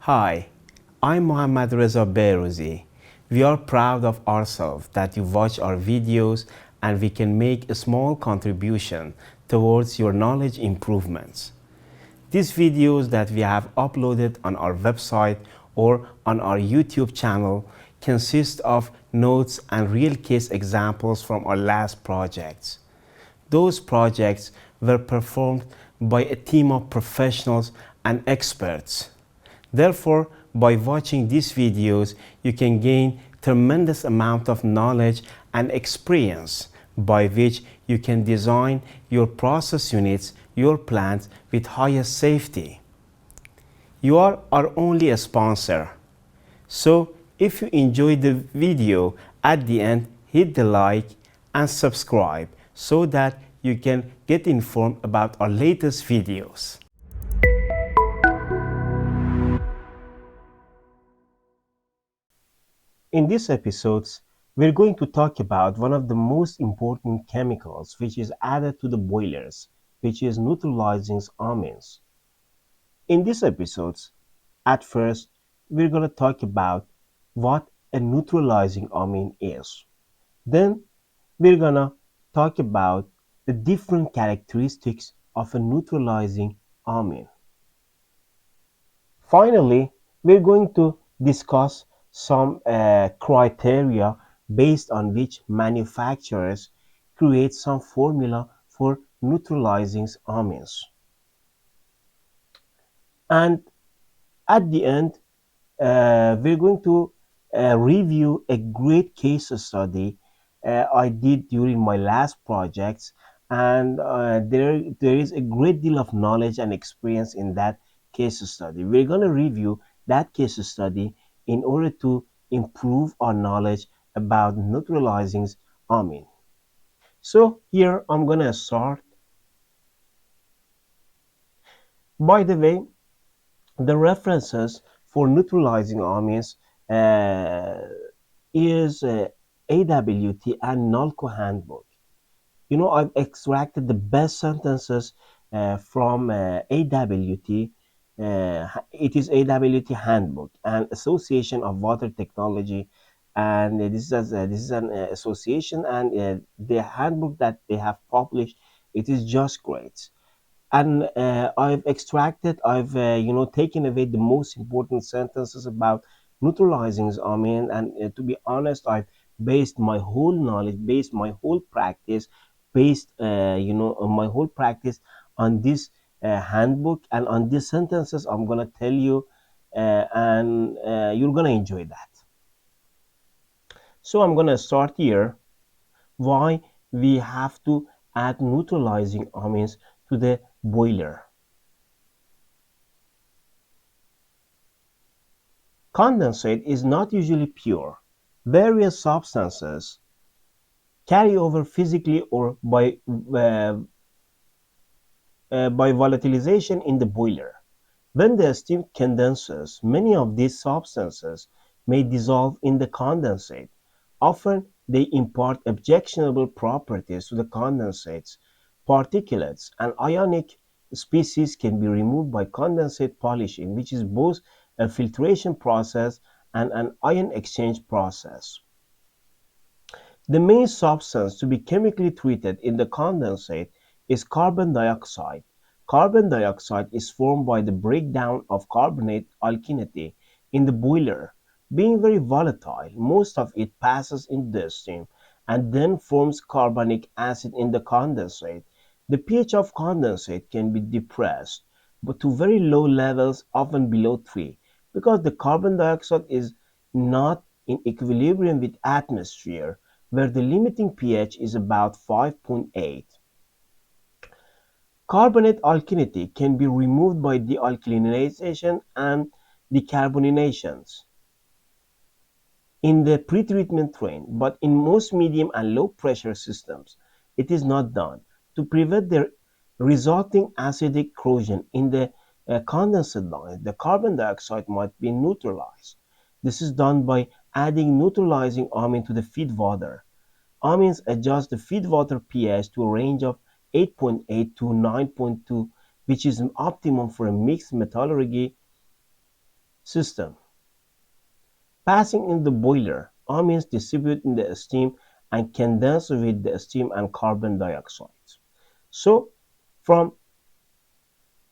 Hi, I'm Mohammadreza Behrouzi. We are proud of ourselves that you watch our videos and we can make a small contribution towards your knowledge improvements. These videos that we have uploaded on our website or on our YouTube channel consist of notes and real case examples from our last projects. Those projects were performed by a team of professionals and experts. Therefore, by watching these videos, you can gain tremendous amount of knowledge and experience by which you can design your process units, your plants with highest safety. You are our only sponsor. So if you enjoyed the video, at the end hit the like and subscribe so that you can get informed about our latest videos. In these episodes, we're going to talk about one of the most important chemicals which is added to the boilers, which is neutralizing amines. In these episodes, at first, we're going to talk about what a neutralizing amine is. Then, we're going to talk about the different characteristics of a neutralizing amine. Finally, we're going to discuss some criteria based on which manufacturers create some formula for neutralizing amines. And at the end, we're going to review a great case study I did during my last projects, and there is a great deal of knowledge and experience in that case study. We're going to review that case study in order to improve our knowledge about neutralizing amine. So here I'm going to start. By the way, the references for neutralizing amines uh, is AWT and Nalco Handbook. You know, I've extracted the best sentences from AWT. It is AWT Handbook, an association of water technology, and this is an association, and the handbook that they have published, it is just great. And I've extracted, I've taken away the most important sentences about neutralizing amine. And to be honest, I've based my whole knowledge, based my whole practice, based on my whole practice on this handbook and on these sentences. I'm gonna tell you, and you're gonna enjoy that. So I'm gonna start here. Why we have to add neutralizing amines to the boiler. Condensate is not usually pure. Various substances carry over physically or by volatilization in the boiler. When the steam condenses, many of these substances may dissolve in the condensate. Often they impart objectionable properties to the condensates. Particulates and ionic species can be removed by condensate polishing, which is both a filtration process and an ion exchange process. The main substance to be chemically treated in the condensate is carbon dioxide. Carbon dioxide is formed by the breakdown of carbonate alkylate in the boiler. Being very volatile, most of it passes into the steam and then forms carbonic acid in the condensate. The pH of condensate can be depressed but to very low levels, often below 3, because the carbon dioxide is not in equilibrium with atmosphere, where the limiting pH is about 5.8. Carbonate alkylate can be removed by dealkalization and decarbonation in the pretreatment train, but in most medium and low pressure systems, it is not done. To prevent the resulting acidic corrosion in the condensate line, the carbon dioxide might be neutralized. This is done by adding neutralizing amine to the feed water. Amines adjust the feed water pH to a range of 8.8 to 9.2, which is an optimum for a mixed metallurgy system. Passing in the boiler, amines distribute in the steam and condense with the steam and carbon dioxide. So, from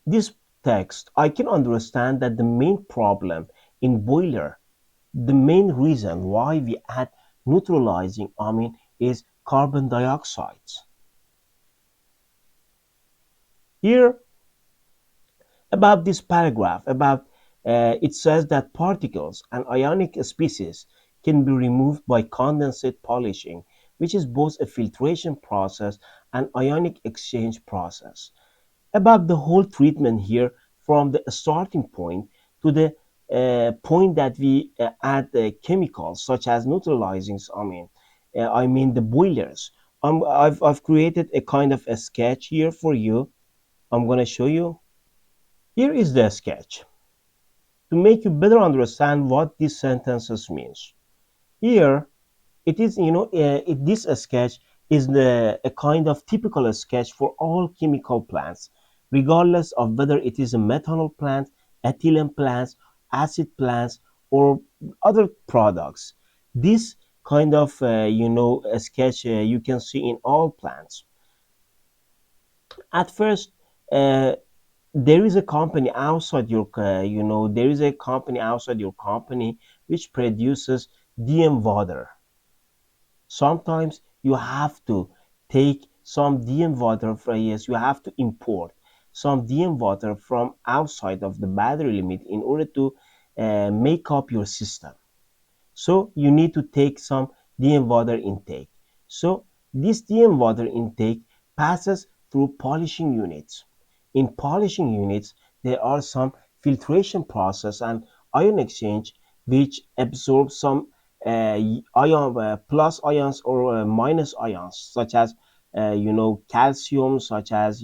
this text, I can understand that the main problem in boiler, the main reason why we add neutralizing amine is carbon dioxide. Here, about this paragraph, about it says that particles and ionic species can be removed by condensate polishing, which is both a filtration process and ionic exchange process. About the whole treatment here, from the starting point to the point that we add chemicals such as neutralizing I mean the boilers. I've created a kind of a sketch here for you. I'm going to show you. Here is the sketch to make you better understand what these sentences means. Here it is, this sketch is a kind of typical sketch for all chemical plants, regardless of whether it is a methanol plant, ethylene plants, acid plants, or other products. This kind of, a sketch you can see in all plants. At first, uh, there is a company outside your there is a company outside your company which produces DM water. Sometimes you have to take some DM water from, yes, you have to import some DM water from outside of the battery limit in order to make up your system. So you need to take some DM water intake. So this DM water intake passes through polishing units. In polishing units, there are some filtration process and ion exchange which absorb some ion plus ions or minus ions, such as calcium, such as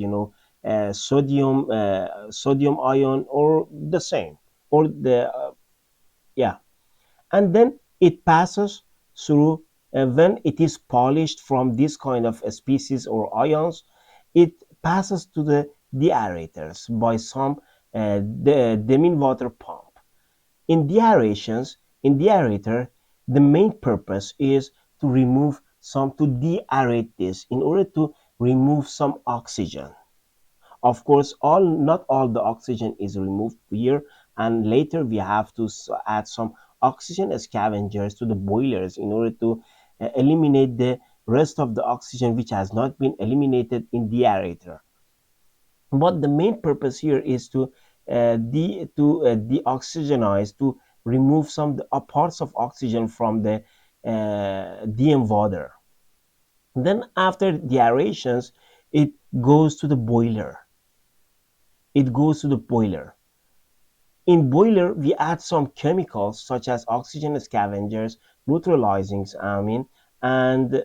sodium ion, or the same, or the yeah, and then it passes through when it is polished from this kind of species or ions, it passes to the deaerators by some demi water pump. In deaerations, in deaerator, the main purpose is to remove some, to deaerate this in order to remove some oxygen. Of course, all not all the oxygen is removed here, and later we have to add some oxygen scavengers to the boilers in order to eliminate the rest of the oxygen which has not been eliminated in the aerator. But the main purpose here is to deoxygenize, to remove some parts of oxygen from the DM water. Then after the aerations, it goes to the boiler. It goes to the boiler. In boiler, we add some chemicals such as oxygen scavengers, neutralizing amine, and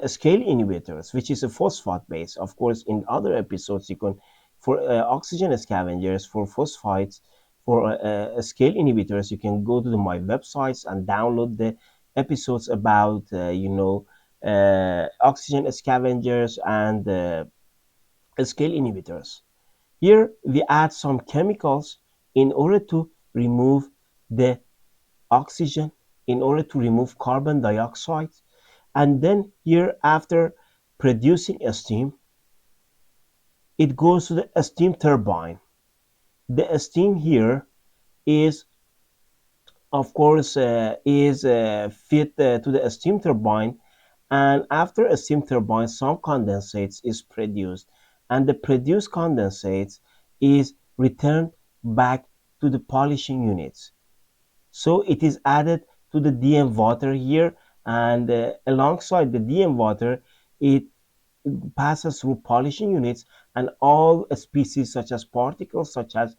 scale inhibitors, which is a phosphate base. Of course, in other episodes, you can for oxygen scavengers, for phosphates, for scale inhibitors, you can go to my websites and download the episodes about oxygen scavengers and scale inhibitors. Here we add some chemicals in order to remove the oxygen, in order to remove carbon dioxide, and then here after producing a steam, it goes to the steam turbine. The steam here is, of course, is fit to the steam turbine, and after a steam turbine, some condensates is produced, and the produced condensates is returned back to the polishing units. So it is added to the DM water here, and alongside the DM water, it passes through polishing units, and all species such as particles such as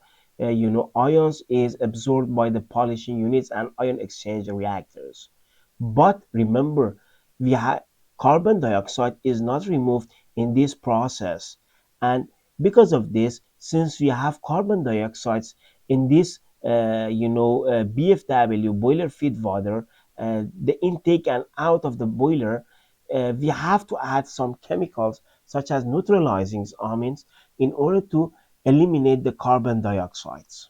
ions is absorbed by the polishing units and ion exchange reactors. But remember, we have carbon dioxide is not removed in this process, and because of this, since we have carbon dioxides in this BFW boiler feed water, the intake and out of the boiler, we have to add some chemicals such as neutralizing amines in order to eliminate the carbon dioxides.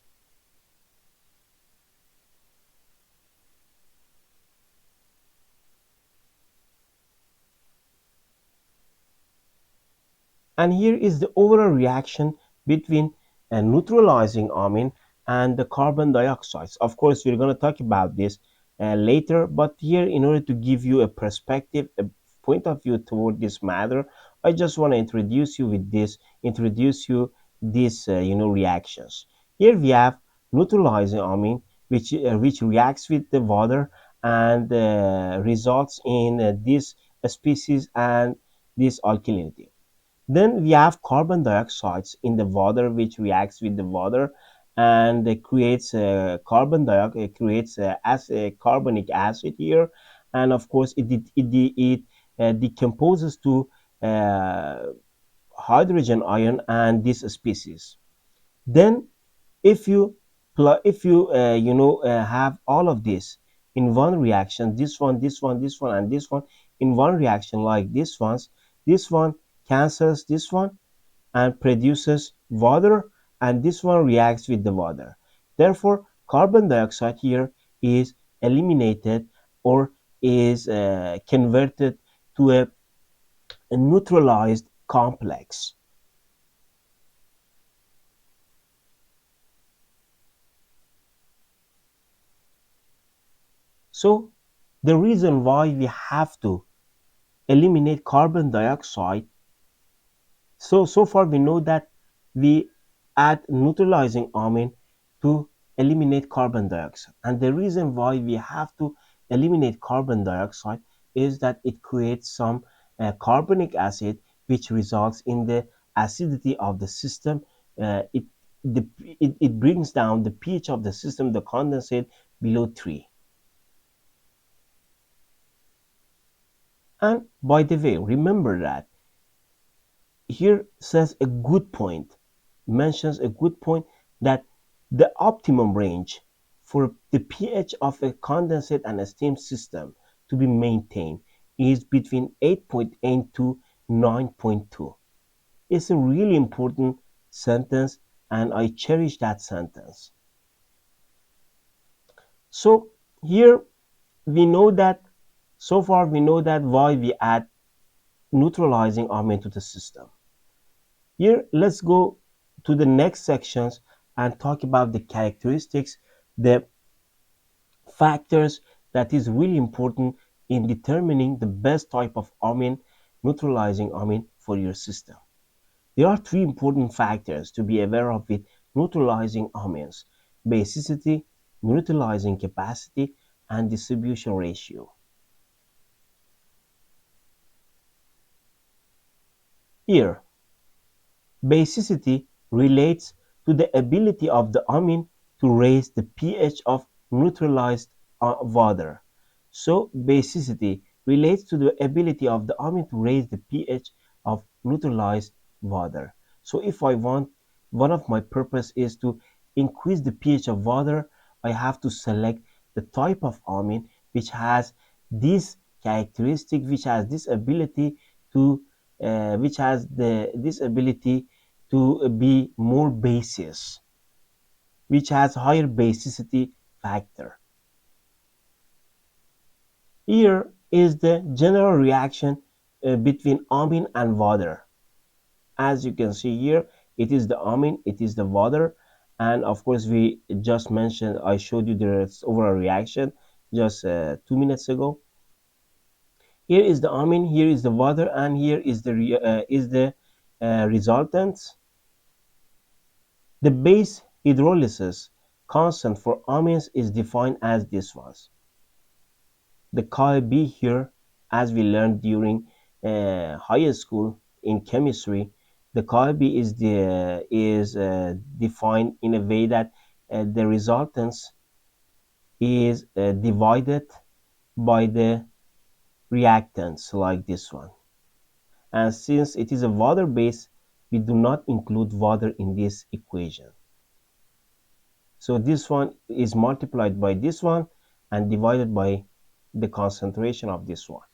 And here is the overall reaction between a neutralizing amine and the carbon dioxide. Of course, we're going to talk about this later, but here, in order to give you a perspective, a point of view toward this matter, I just want to introduce you these, reactions. Here we have neutralizing amine, which reacts with the water and results in this species and this alkalinity. Then we have carbon dioxides in the water, which reacts with the water and creates carbon dioxide, creates as a carbonic acid here, and of course it decomposes to uh, hydrogen ion and this species. Then if you if you have all of this in one reaction, this one and this one in one reaction, like this one cancels this one and produces water, and this one reacts with the water. Therefore, carbon dioxide here is eliminated or is converted to a neutralized complex. So the reason why we have to eliminate carbon dioxide, so far we know that we add neutralizing amine to eliminate carbon dioxide, and the reason why we have to eliminate carbon dioxide is that it creates some carbonic acid, which results in the acidity of the system. It, it brings down the pH of the system, the condensate, below 3. And by the way, remember that here says a good point, mentions a good point, that the optimum range for the pH of a condensate and a steam system to be maintained is between 8.8 to 9.2. It's a really important sentence, and I cherish that sentence. So here we know that, so far we know that why we add neutralizing amine to the system. Here, let's go to the next sections and talk about the characteristics, the factors that is really important in determining the best type of amine, neutralizing amine for your system. There are three important factors to be aware of with neutralizing amines: basicity, neutralizing capacity, and distribution ratio. Here, basicity relates to the ability of the amine to raise the pH of neutralized water. So basicity relates to the ability of the amine to raise the pH of neutralized water. So if I want, one of my purpose is to increase the pH of water, I have to select the type of amine which has this characteristic, which has this ability to which has this ability to be more basis, which has higher basicity factor. Here is the general reaction between amine and water. As you can see here, it is the amine, it is the water, and of course we just mentioned, I showed you the overall reaction just 2 minutes ago. Here is the amine, here is the water, and here is the resultant. The base hydrolysis constant for amines is defined as this was. The Ka-B here, as we learned during high school in chemistry, the Ka-B is defined in a way that the resultants is divided by the reactants, like this one. And since it is a water base, we do not include water in this equation. So this one is multiplied by this one and divided by the concentration of this one.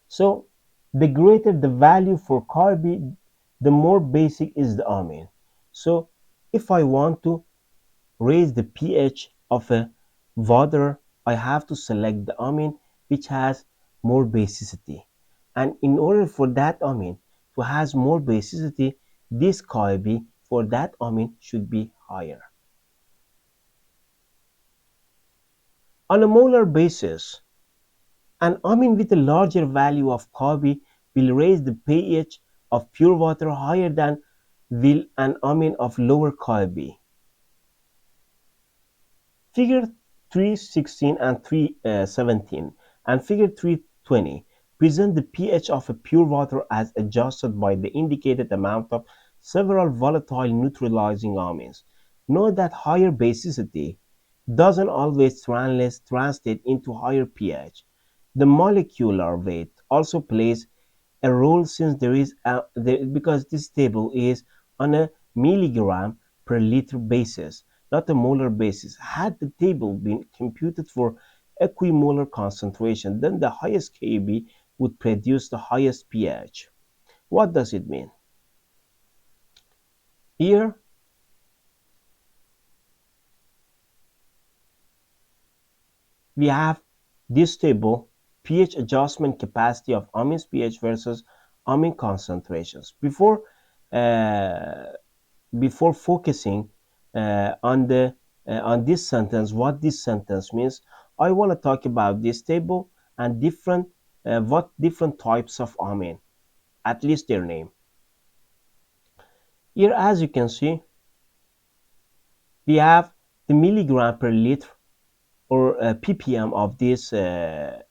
So the greater the value for carbon, the more basic is the amine. So if I want to raise the pH of a water, I have to select the amine which has more basicity. and in order for that amine to has more basicity, this KIB for that amine should be higher. On a molar basis, an amine with a larger value of KIB will raise the pH of pure water higher than will an amine of lower KIB. Figure 316 and 317 and Figure 320 present the pH of a pure water as adjusted by the indicated amount of several volatile neutralizing amines. Note that higher basicity doesn't always translate into higher pH. The molecular weight also plays a role since because this table is on a milligram per liter basis, not a molar basis. Had the table been computed for equimolar concentration, then the highest Kb would produce the highest pH. What does it mean? Here we have this table, pH adjustment capacity of amines pH versus amine concentrations. Uh, Before focusing on this sentence, what this sentence means, I want to talk about this table and what different types of amine, at least their name. Here, as you can see, we have the milligram per liter or ppm of these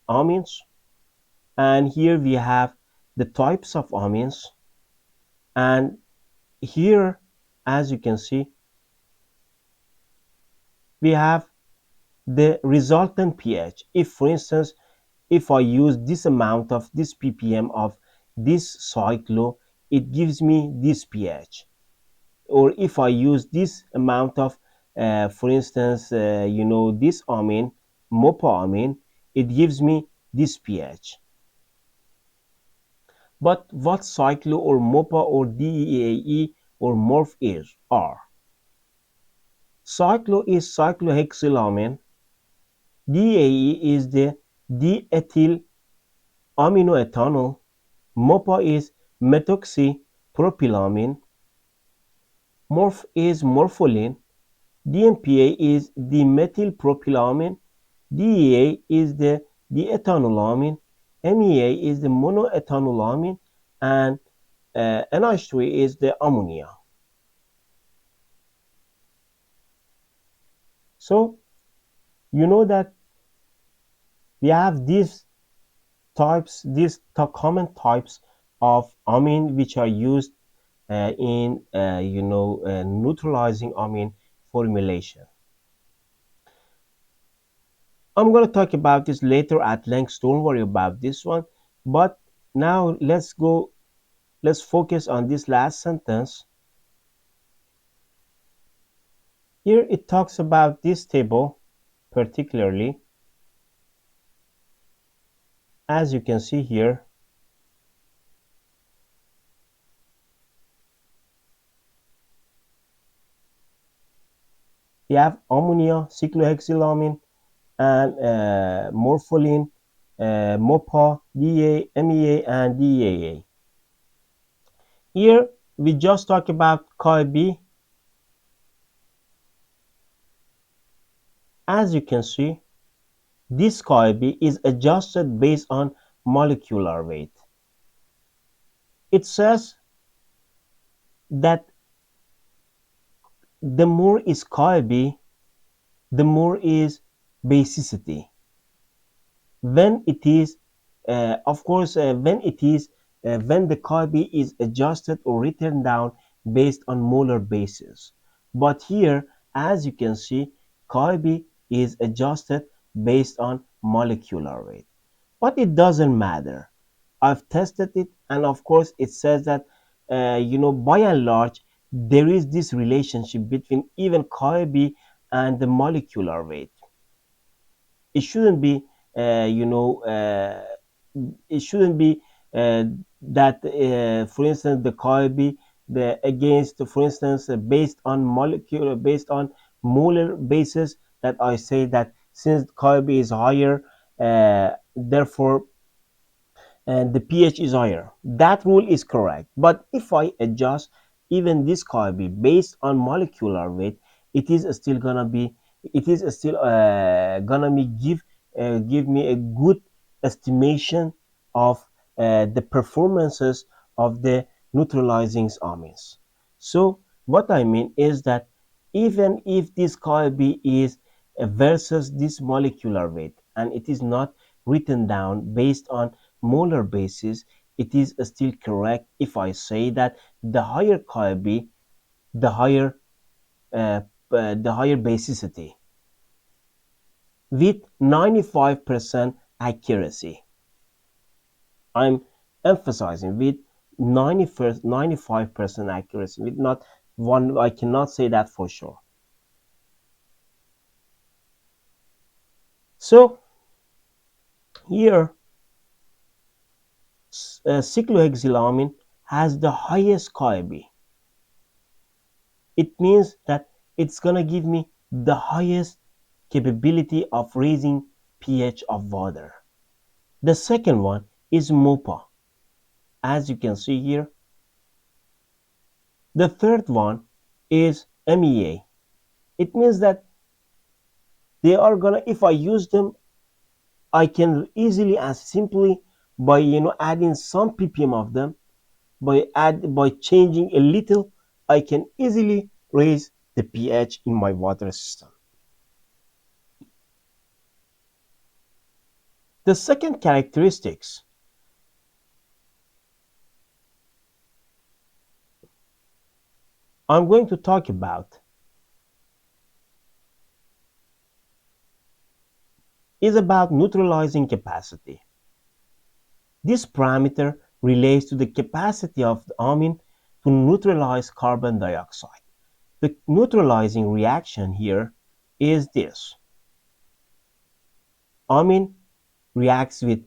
amines, and here we have the types of amines, and here, as you can see, we have the resultant pH. If, for instance, if I use this amount of this ppm of this cyclo, it gives me this pH. Or if I use this amount of, for instance, this amine, MOPA amine, it gives me this pH. But what cyclo or MOPA or DEAE or morph are? Cyclo is cyclohexylamine. DAE is the diethyl aminoethanol. MOPA is methoxypropylamine. Morph is morpholine. DMPA is dimethylpropylamine. DEA is the diethanolamine. MEA is the monoethanolamine, and NH3 is the ammonia. So you know that we have these common types of amine which are used in neutralizing amine formulation. I'm going to talk about this later at length, don't worry about this one, but now let's focus on this last sentence. Here it talks about this table particularly. As you can see here, we have ammonia, cyclohexylamine, and morpholine, MOPA, DA, MEA, and DAA. Here we just talk about KIB. As you can see, this KIB is adjusted based on molecular weight. It says that the more is KIB, the more is basicity. When it is, of course, when the KIB is adjusted or written down based on molar basis. But here, as you can see, KIB is adjusted based on molecular weight. But it doesn't matter. I've tested it, and of course, it says that by and large, there is this relationship between even KIB and the molecular weight. It shouldn't be, it shouldn't be that, for instance, the KIB against, for instance, based on molar basis, that I say that since KIB is higher, therefore and the pH is higher. That rule is correct. But if I adjust even this copy based on molecular weight, it is still gonna be it is still gonna be give me a good estimation of the performances of the neutralizing amines. So what I mean is that even if this copy is versus this molecular weight and it is not written down based on molar basis, it is still correct if I say that the higher KIB, the higher uh, the higher basicity with 95% accuracy. I'm emphasizing with 95% accuracy. With not one, I cannot say that for sure. So here, cyclohexylamine has the highest KIB. It means that it's gonna give me the highest capability of raising pH of water. The second one is MOPA, as you can see here. The third one is MEA. It means that they are gonna, if I use them, I can easily and simply by adding some ppm of them, by changing a little, I can easily raise the pH in my water system. The second characteristics I'm going to talk about is about neutralizing capacity. This parameter relates to the capacity of the amine to neutralize carbon dioxide. The neutralizing reaction here is this. Amine reacts with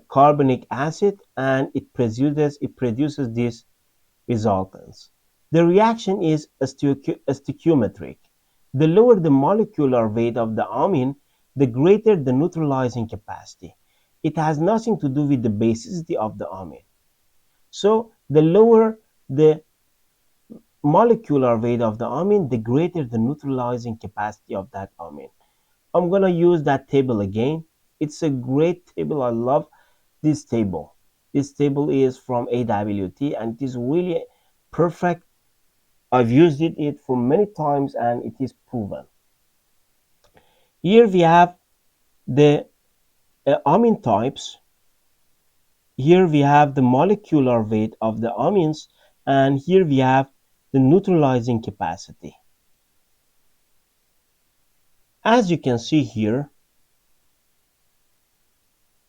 carbonic acid and it produces these resultants. The reaction is stoichiometric. The lower the molecular weight of the amine, the greater the neutralizing capacity. It has nothing to do with the basicity of the amine. So the lower the molecular weight of the amine, the greater the neutralizing capacity of that amine. I'm gonna use that table again. It's a great table. I love this table. This table is from AWT and it is really perfect. I've used it for many times and it is proven. Here we have the amine types. Here we have the molecular weight of the amines, and here we have the neutralizing capacity. As you can see here,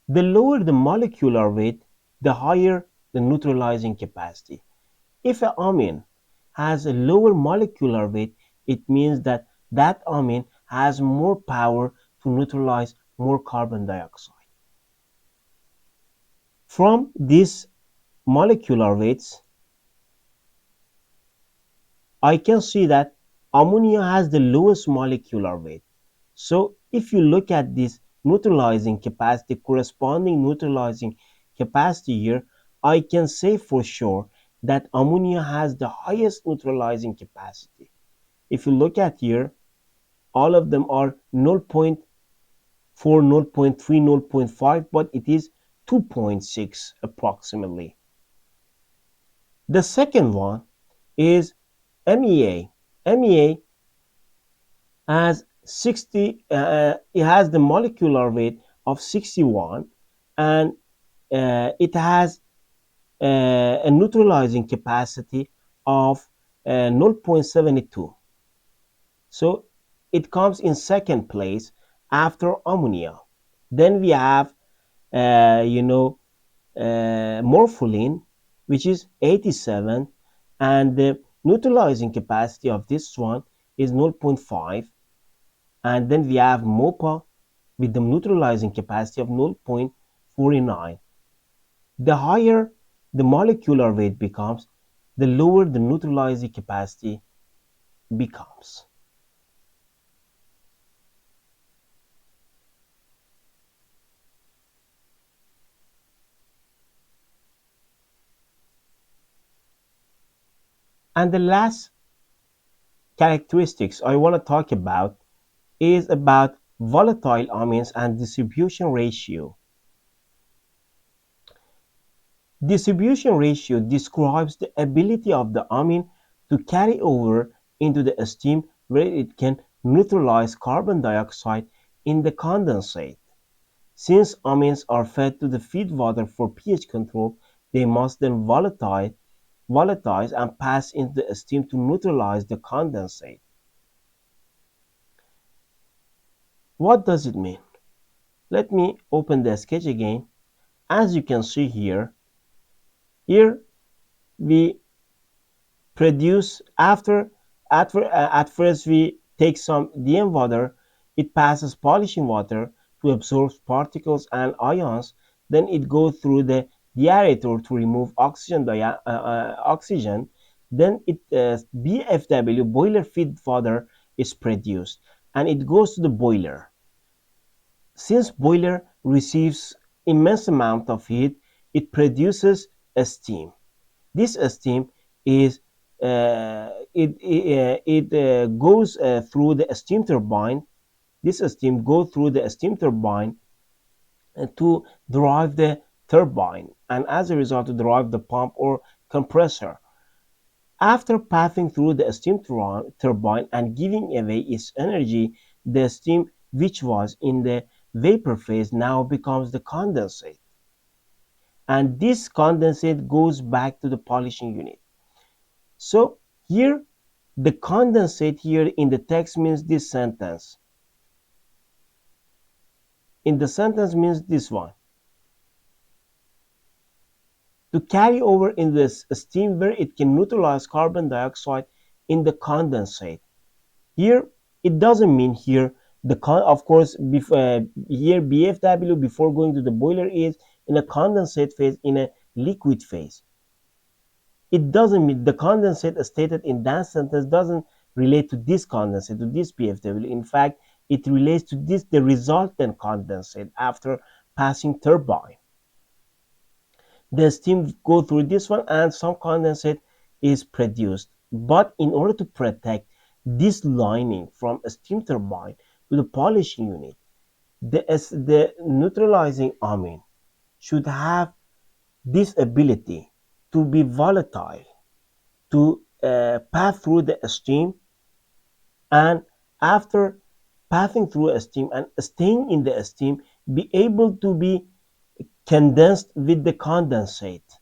the lower the molecular weight, the higher the neutralizing capacity. If an amine has a lower molecular weight, it means that that amine has more power to neutralize more carbon dioxide. From these molecular weights, I can see that ammonia has the lowest molecular weight. So if you look at this neutralizing capacity, corresponding neutralizing capacity here, I can say for sure that ammonia has the highest neutralizing capacity. If you look at here, all of them are 0.4, 0.3, 0.5, but it is 2.6 approximately. The second one is MEA. MEA has 60. It has the molecular weight of 61, and it has a neutralizing capacity of 0.72. So it comes in second place after ammonia. Then we have, uh, you know, morpholine, which is 87, and the neutralizing capacity of this one is 0.5. And then we have MOPA with the neutralizing capacity of 0.49. The higher the molecular weight becomes, the lower the neutralizing capacity becomes. And the last characteristics I want to talk about is about volatile amines and distribution ratio. Distribution ratio describes the ability of the amine to carry over into the steam where it can neutralize carbon dioxide in the condensate. Since amines are fed to the feed water for pH control, they must then volatilize and pass into the steam to neutralize the condensate. What does it mean? Let me open the sketch again. As you can see here we produce at first we take some DM water, it passes polishing water to absorb particles and ions, then it goes through the deaerator to remove oxygen, then BFW boiler feed water is produced and it goes to the boiler. Since boiler receives immense amount of heat, it produces a steam. This steam is it goes through the steam turbine. This steam goes through the steam turbine to drive the turbine, and as a result, to drive the pump or compressor. After passing through the steam turbine and giving away its energy, the steam which was in the vapor phase now becomes the condensate, and this condensate goes back to the polishing unit. So here the condensate here in the text means this sentence. In the sentence means this one. To carry over in this steam where it can neutralize carbon dioxide in the condensate. Here it doesn't mean here of course here BFW before going to the boiler is in a condensate phase, in a liquid phase. It doesn't mean the condensate stated in that sentence doesn't relate to this condensate, to this PFW. In fact, it relates to this the resultant condensate after passing turbine. The steam go through this one and some condensate is produced. But in order to protect this lining from a steam turbine to the polishing unit, the neutralizing amine should have this ability to be volatile, to pass through the steam, and after passing through a steam and staying in the steam, be able to be condensed with the condensate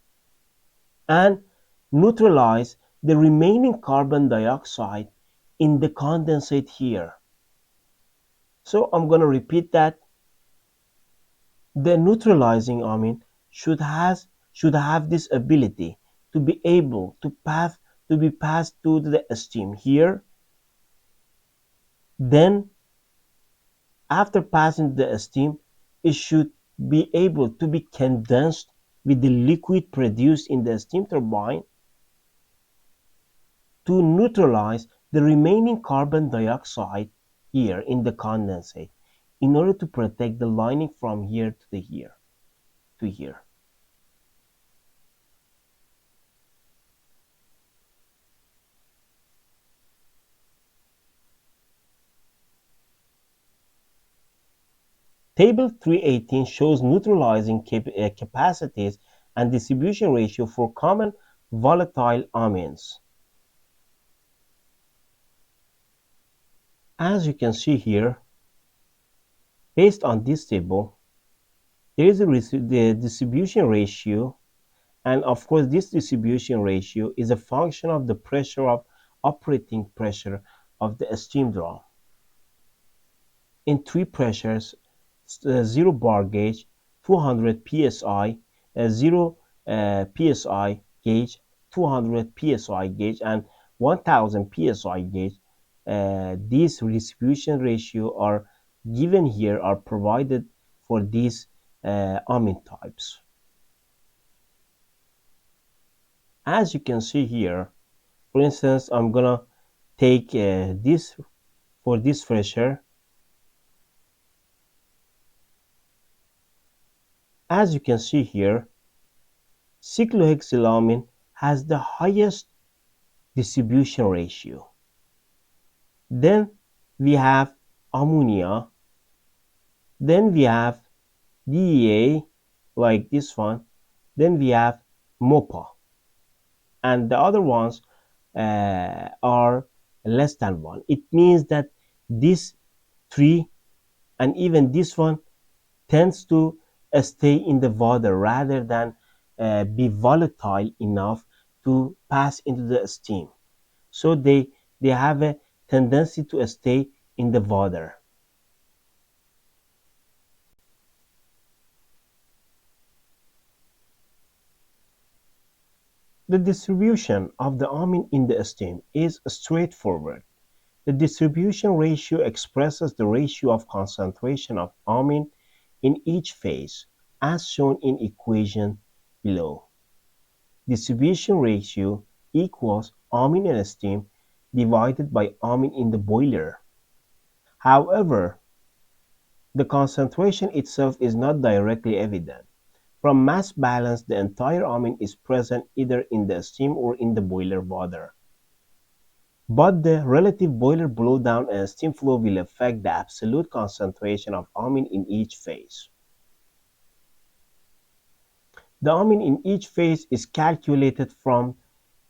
and neutralize the remaining carbon dioxide in the condensate here. So I'm going to repeat that. The neutralizing amine should have this ability to be able to be passed through the steam here. Then after passing the steam, it should be able to be condensed with the liquid produced in the steam turbine to neutralize the remaining carbon dioxide here in the condensate in order to protect the lining from here to the here to here. Table 318 shows neutralizing capacities and distribution ratio for common volatile amines. As you can see here, based on this table, there is the distribution ratio, and of course this distribution ratio is a function of the pressure of operating pressure of the steam drum. In three pressures, 0 bar gauge, 200 psi, 0 psi gauge, 200 psi gauge, and 1000 psi gauge, these distribution ratio are given here, are provided for these amine types. As you can see here, for instance, I'm gonna take this for this pressure. As you can see here, cyclohexylamine has the highest distribution ratio. Then we have ammonia. Then we have DEA, like this one. Then we have MOPA, and the other ones are less than 1. It means that this 3 and even this one tends to stay in the water rather than be volatile enough to pass into the steam. So they have a tendency to stay in the water. The distribution of the amine in the steam is straightforward. The distribution ratio expresses the ratio of concentration of amine in each phase, as shown in equation below. Distribution ratio equals amine in steam divided by amine in the boiler. However, the concentration itself is not directly evident. From mass balance, the entire amine is present either in the steam or in the boiler water. But the relative boiler blowdown and steam flow will affect the absolute concentration of amine in each phase. The amine in each phase is calculated from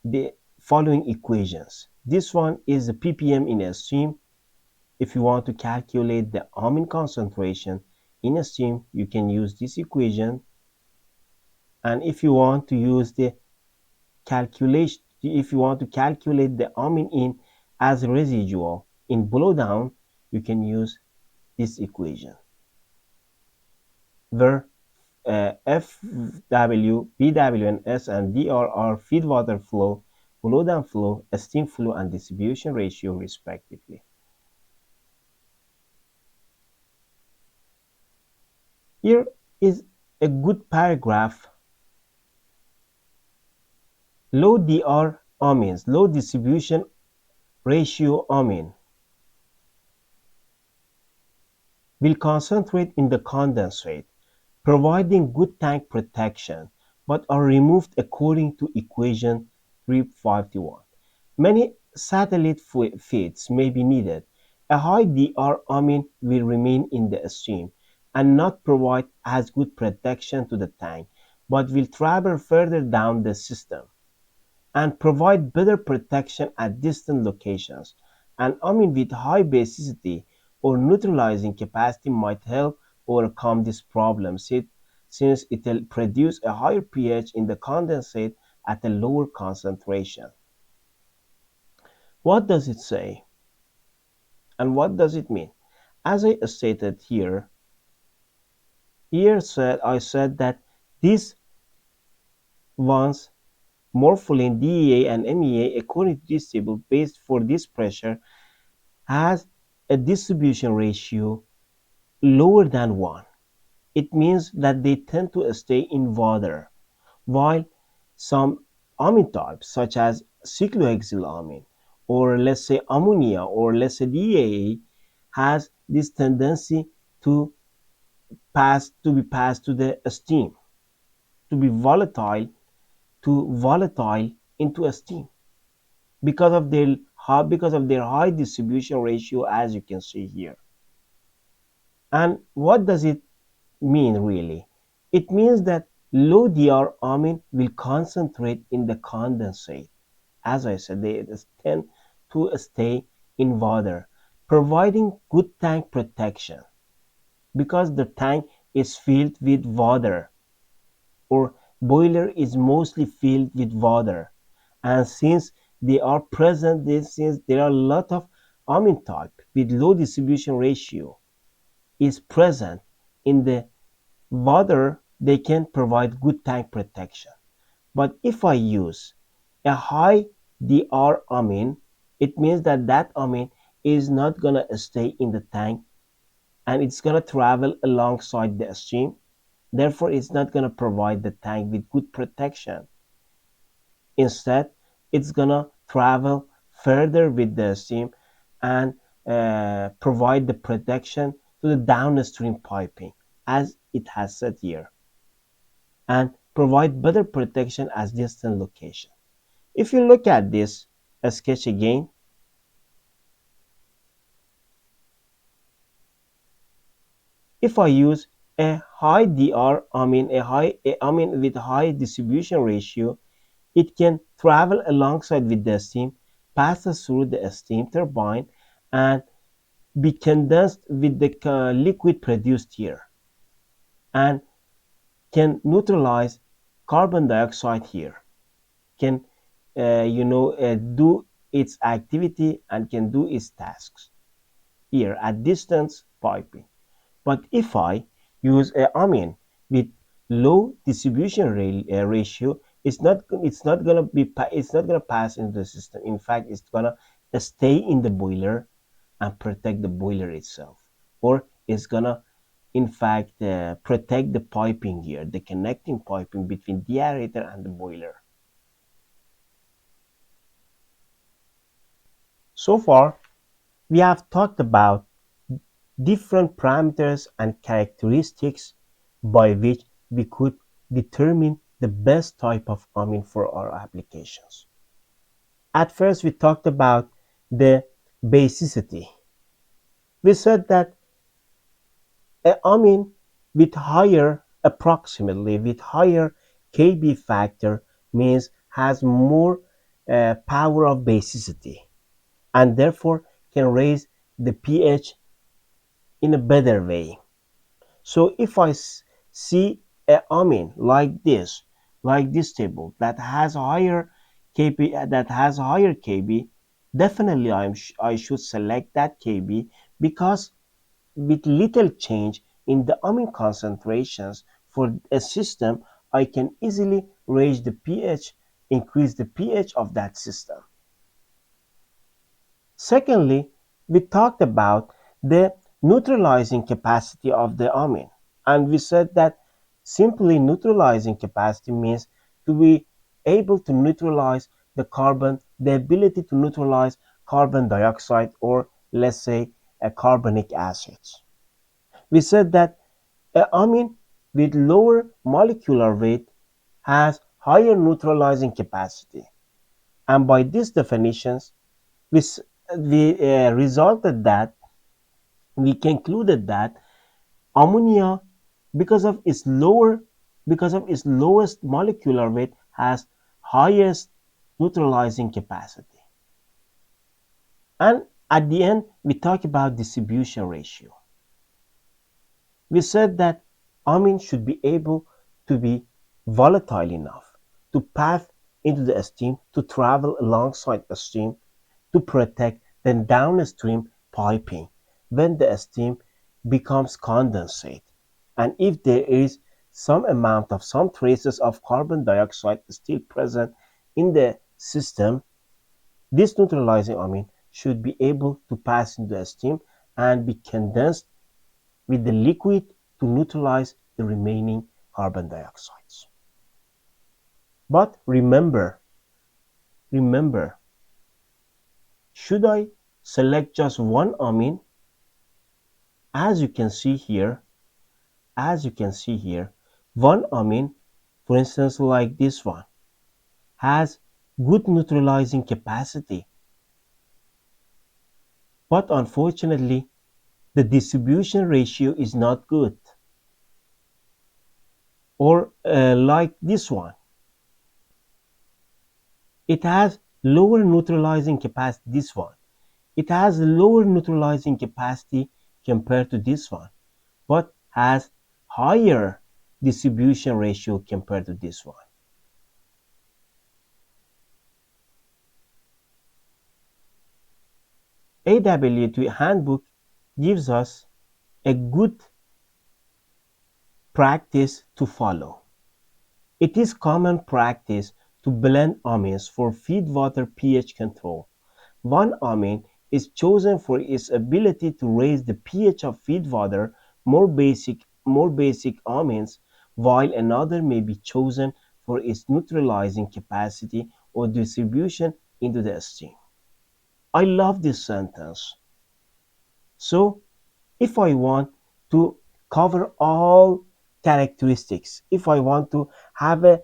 the following equations. This one is the ppm in a steam. If you want to calculate the amine concentration in a steam, you can use this equation. And if you want to use the calculation, if you want to calculate the amine in as residual in blowdown, you can use this equation, where FW, BW, and S and DR are feed water flow, blowdown flow, steam flow, and distribution ratio, respectively. Here is a good paragraph. Low DR amines, low distribution ratio amine, will concentrate in the condensate, providing good tank protection, but are removed according to equation 351. Many satellite feeds may be needed. A high DR amine will remain in the stream and not provide as good protection to the tank, but will travel further down the system and provide better protection at distant locations. An amine with high basicity or neutralizing capacity might help overcome this problem since it will produce a higher pH in the condensate at a lower concentration. What does it say? And what does it mean? As I stated here, I said that these ones, morpholine, DEA, and MEA, according to this table, based for this pressure, has a distribution ratio lower than 1. It means that they tend to stay in water, while some amine types, such as cyclohexylamine, or let's say ammonia, or let's say DAA, has this tendency to be passed to the steam, to be volatile into a steam because of their high distribution ratio, as you can see here. And what does it mean really? It means that low DR amine will concentrate in the condensate. As I said, they tend to stay in water, providing good tank protection because the tank is filled with water, or boiler is mostly filled with water. And since they are present, since there are a lot of amine type with low distribution ratio is present in the water, they can provide good tank protection. But if I use a high DR amine, it means that that amine is not going to stay in the tank and it's going to travel alongside the stream. Therefore, it's not going to provide the tank with good protection. Instead, it's going to travel further with the stream and provide the protection to the downstream piping, as it has said here, and provide better protection as distant location. If you look at this, sketch again. If I use a high DR, I mean with high distribution ratio, it can travel alongside with the steam, passes through the steam turbine, and be condensed with the liquid produced here, and can neutralize carbon dioxide here, can do its activity and can do its tasks here at distance piping. But if I use a amine with low distribution ratio, it's not gonna pass into the system. In fact, it's gonna stay in the boiler and protect the boiler itself, or it's gonna in fact protect the piping here, the connecting piping between the aerator and the boiler. So far, we have talked about different parameters and characteristics by which we could determine the best type of amine for our applications. At first, we talked about the basicity. We said that an amine with higher, approximately with higher Kb factor means has more power of basicity and therefore can raise the pH in a better way. So if I see a amine like this table that has higher Kb, definitely I should select that Kb because with little change in the amine concentrations for a system, I can easily raise the pH, increase the pH of that system. Secondly, we talked about the neutralizing capacity of the amine, and we said that simply neutralizing capacity means to be able to neutralize the ability to neutralize carbon dioxide, or let's say a carbonic acids. We said that a amine with lower molecular weight has higher neutralizing capacity, and by these definitions, we, resulted that we concluded that ammonia, because of its lowest molecular weight, has highest neutralizing capacity. And at the end, we talk about distribution ratio. We said that amine should be able to be volatile enough to pass into the steam, to travel alongside the steam, to protect the downstream piping when the steam becomes condensate. And if there is some traces of carbon dioxide still present in the system, this neutralizing amine should be able to pass into the steam and be condensed with the liquid to neutralize the remaining carbon dioxides. But remember, should I select just one amine? As you can see here, one amine, for instance, like this one, has good neutralizing capacity, but unfortunately, the distribution ratio is not good. Or like this one, it has lower neutralizing capacity. This one, it has lower neutralizing capacity compared to this one, but has higher distribution ratio compared to this one. AWT Handbook gives us a good practice to follow. It is common practice to blend amines for feedwater pH control. One amine is chosen for its ability to raise the pH of feedwater, more basic amines, while another may be chosen for its neutralizing capacity or distribution into the steam. I love this sentence. So, if I want to cover all characteristics, if I want to have a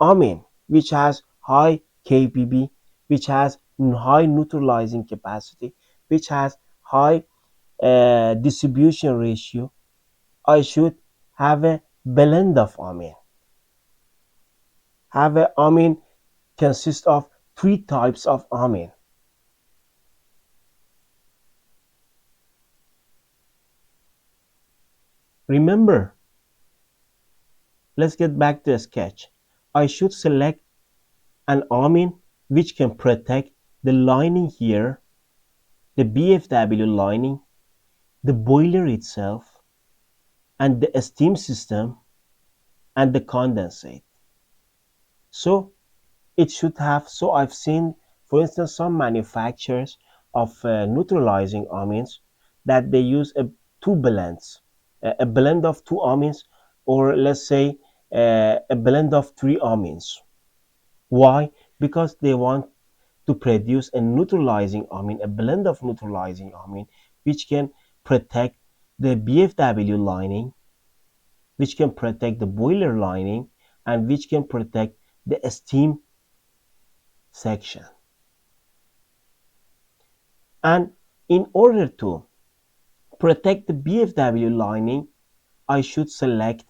amine which has high Kbb, which has high neutralizing capacity, which has high distribution ratio, I should have a blend of amine. Have a amine consists of three types of amine. Remember, let's get back to the sketch. I should select an amine which can protect the lining here, the BFW lining, the boiler itself, and the steam system and the condensate. So it should have, so I've seen, for instance, some manufacturers of neutralizing amines that they use two blends, a blend of two amines, or let's say a blend of three amines. Why? Because they want to produce a neutralizing amine, a blend of neutralizing amine, which can protect the BFW lining, which can protect the boiler lining, and which can protect the steam section. And in order to protect the BFW lining, I should select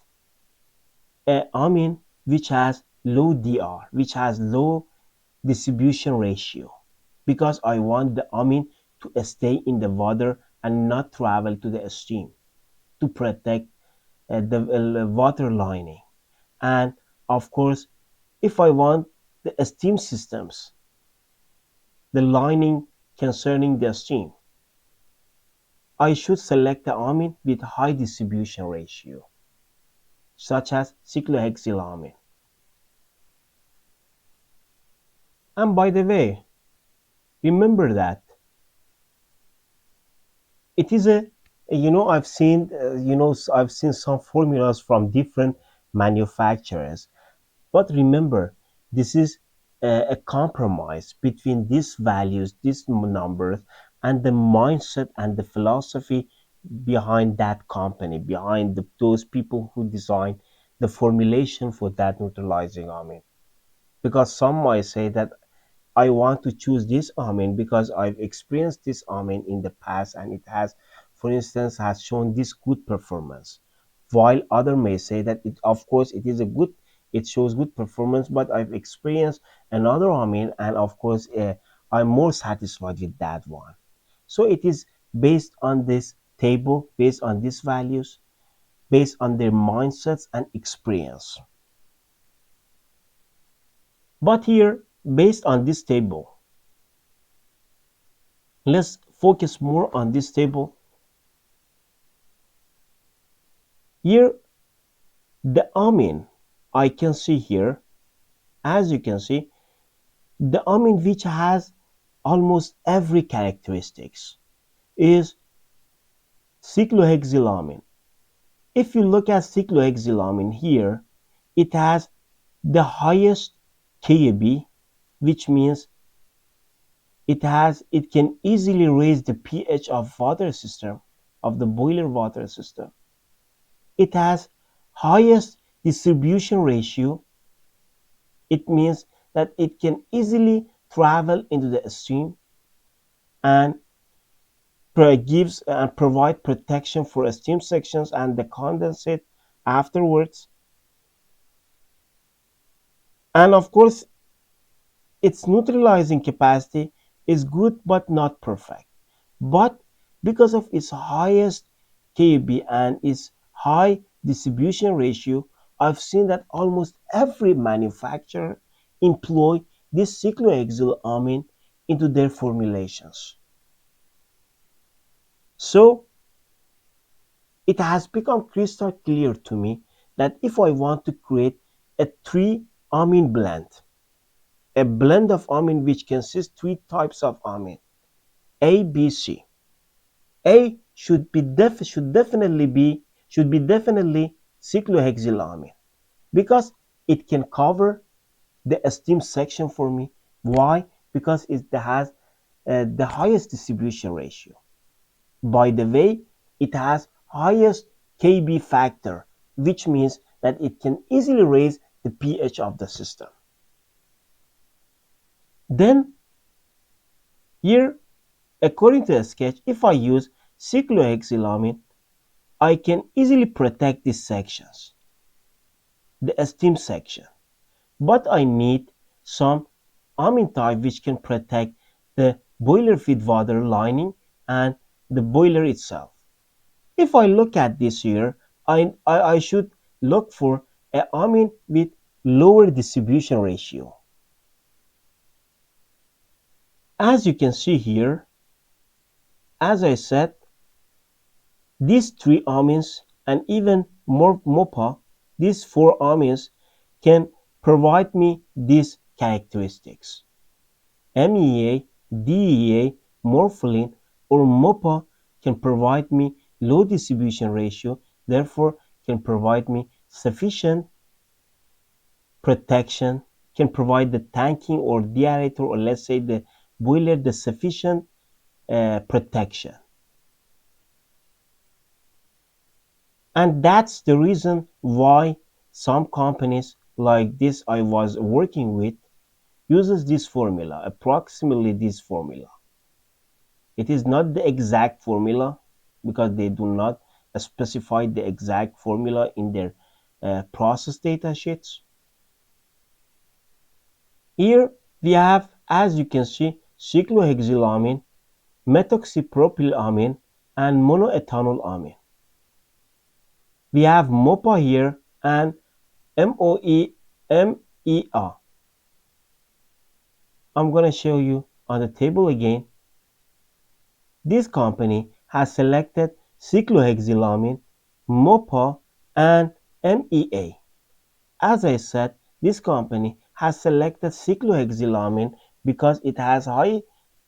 a amine which has low DR, which has low distribution ratio, because I want the amine to stay in the water and not travel to the steam to protect the water lining. And of course, if I want the steam systems, the lining concerning the steam, I should select the amine with high distribution ratio, such as cyclohexylamine. And by the way, remember that it is a, I've seen some formulas from different manufacturers. But remember, this is a compromise between these values, these numbers, and the mindset and the philosophy behind that company, behind those people who design the formulation for that neutralizing amine. Because some might say that I want to choose this amine because I've experienced this amine in the past and it has, for instance, has shown this good performance. While other may say that it, of course, it is a good, it shows good performance, but I've experienced another amine and of course, I'm more satisfied with that one. So it is based on this table, based on these values, based on their mindsets and experience. But here, based on this table, let's focus more on this table. Here, the amine I can see here, as you can see, the amine which has almost every characteristics is cyclohexylamine. If you look at cyclohexylamine here, it has the highest KAB, which means it can easily raise the pH of water system, of the boiler water system. It has highest distribution ratio. It means that it can easily travel into the stream and gives and provide protection for steam sections and the condensate afterwards. And of course, its neutralizing capacity is good but not perfect. But because of its highest KUB and its high distribution ratio, I've seen that almost every manufacturer employ this cyclohexylamine into their formulations. So it has become crystal clear to me that if I want to create a three amine blend, a blend of amine which consists three types of amine, A, B, C. A should be definitely cyclohexylamine because it can cover the steam section for me. Why? Because it has the highest distribution ratio. By the way, it has highest KB factor, which means that it can easily raise the pH of the system. Then Here, according to the sketch, if I use cyclohexylamine, I can easily protect these sections, the steam section. But I need some amine type which can protect the boiler feed water lining and the boiler itself. If I look at this here, I should look for a amine with lower distribution ratio. As you can see here, as I said, these three amines and even more MOPA, these four amines can provide me these characteristics. MEA, DEA, morpholine, or MOPA can provide me low distribution ratio, therefore can provide me sufficient protection, can provide the tanking or deaerator, or let's say the boiler, the sufficient protection. And that's the reason why some companies like this I was working with uses this formula, approximately this formula. It is not the exact formula because they do not specify the exact formula in their process data sheets. Here we have, as you can see, cyclohexylamine, methoxypropylamine, and monoethanolamine. We have MOPA here and MOE, I'm going to show you on the table again. This company has selected cyclohexylamine, MOPA, and MEA. As I said, this company has selected cyclohexylamine because it has high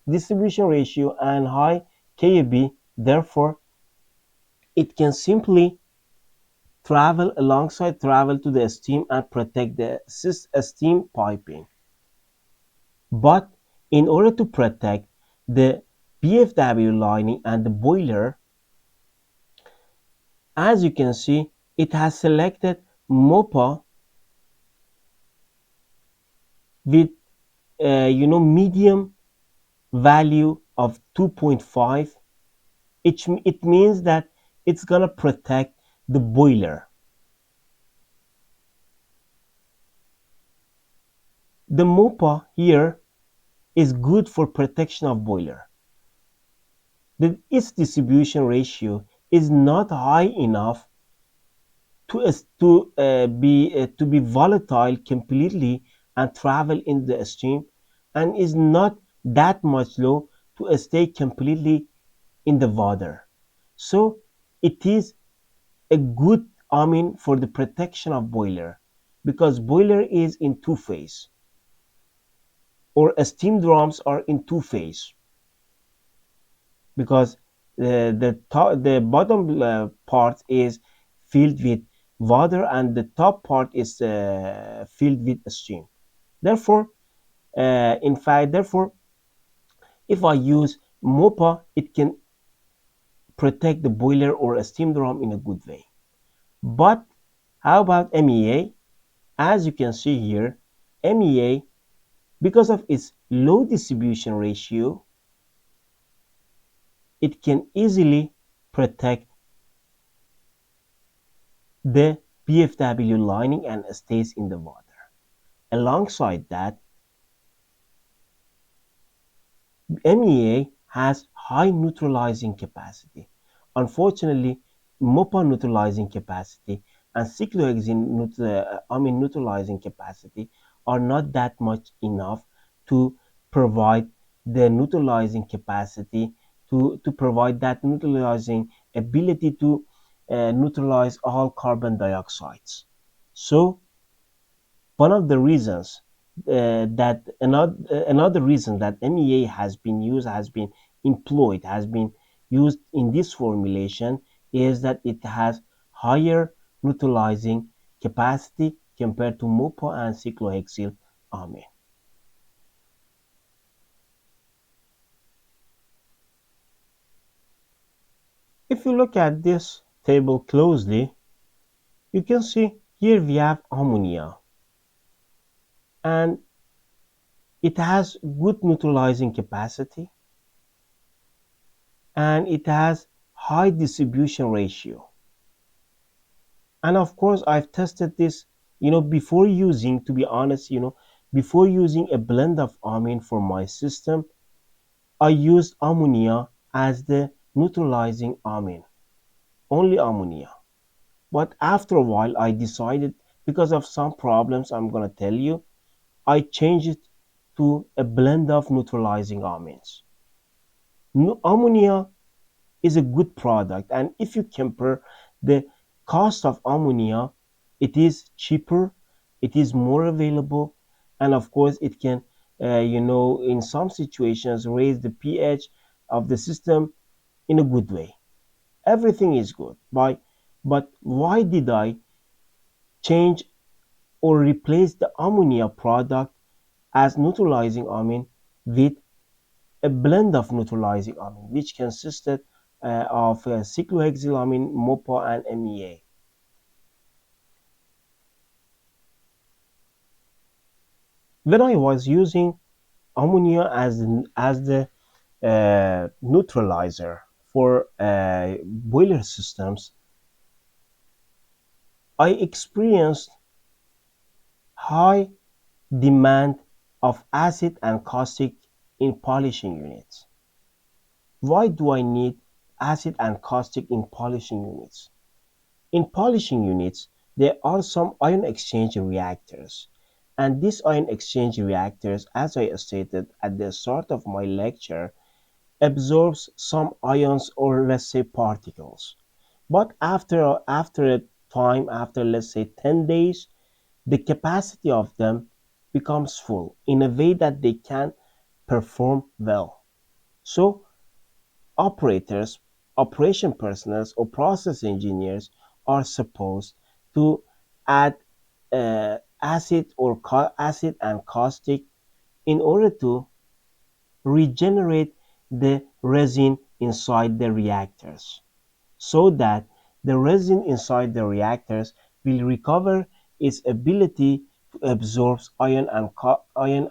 distribution ratio and high KAB. Therefore, it can simply travel to the steam and protect the steam piping. But in order to protect the BFW lining and the boiler, as you can see, it has selected MOPA with medium value of 2.5. It means that it's gonna protect the boiler. The MOPA here is good for protection of boiler. Its distribution ratio is not high enough to be volatile completely and travel in the stream, and is not that much low to stay completely in the water. So it is a good amine for the protection of boiler, because boiler is in two phase, or steam drums are in two phase, because the bottom part is filled with water and the top part is filled with steam. Therefore, therefore, if I use MOPA, it can protect the boiler or a steam drum in a good way. But how about MEA? As you can see here, MEA, because of its low distribution ratio, it can easily protect the BFW lining and stays in the water. Alongside that, MEA has high neutralizing capacity. Unfortunately, MOPA neutralizing capacity and cyclohexylamine neutralizing capacity are not that much enough to provide the neutralizing capacity, to provide that neutralizing ability to neutralize all carbon dioxides. So one of the reasons that another reason that MEA has been employed, has been used in this formulation, is that it has higher neutralizing capacity compared to MOPA and cyclohexylamine. If you look at this table closely, you can see here we have ammonia, and it has good neutralizing capacity. and it has high distribution ratio. And of course, I've tested this, before using, to be honest, before using a blend of amine for my system, I used ammonia as the neutralizing amine, only ammonia. But after a while, I decided, because of some problems I'm going to tell you, I changed it to a blend of neutralizing amines. Ammonia is a good product, and if you compare the cost of ammonia, it is cheaper, it is more available, and of course it can, in some situations raise the pH of the system in a good way. Everything is good. But why did I change or replace the ammonia product as neutralizing amine with a blend of neutralizing amine, which consisted of cyclohexylamine, MOPA, and MEA? When I was using ammonia as the neutralizer for boiler systems, I experienced high demand of acid and caustic in polishing units. Why do I need acid and caustic in polishing units? In polishing units, there are some ion exchange reactors. And these ion exchange reactors, as I stated at the start of my lecture, absorbs some ions, or let's say particles. But after a time, after let's say 10 days, the capacity of them becomes full in a way that they can perform well. So operators, operation personnel, or process engineers are supposed to add acid and caustic in order to regenerate the resin inside the reactors, so that the resin inside the reactors will recover its ability to absorb ion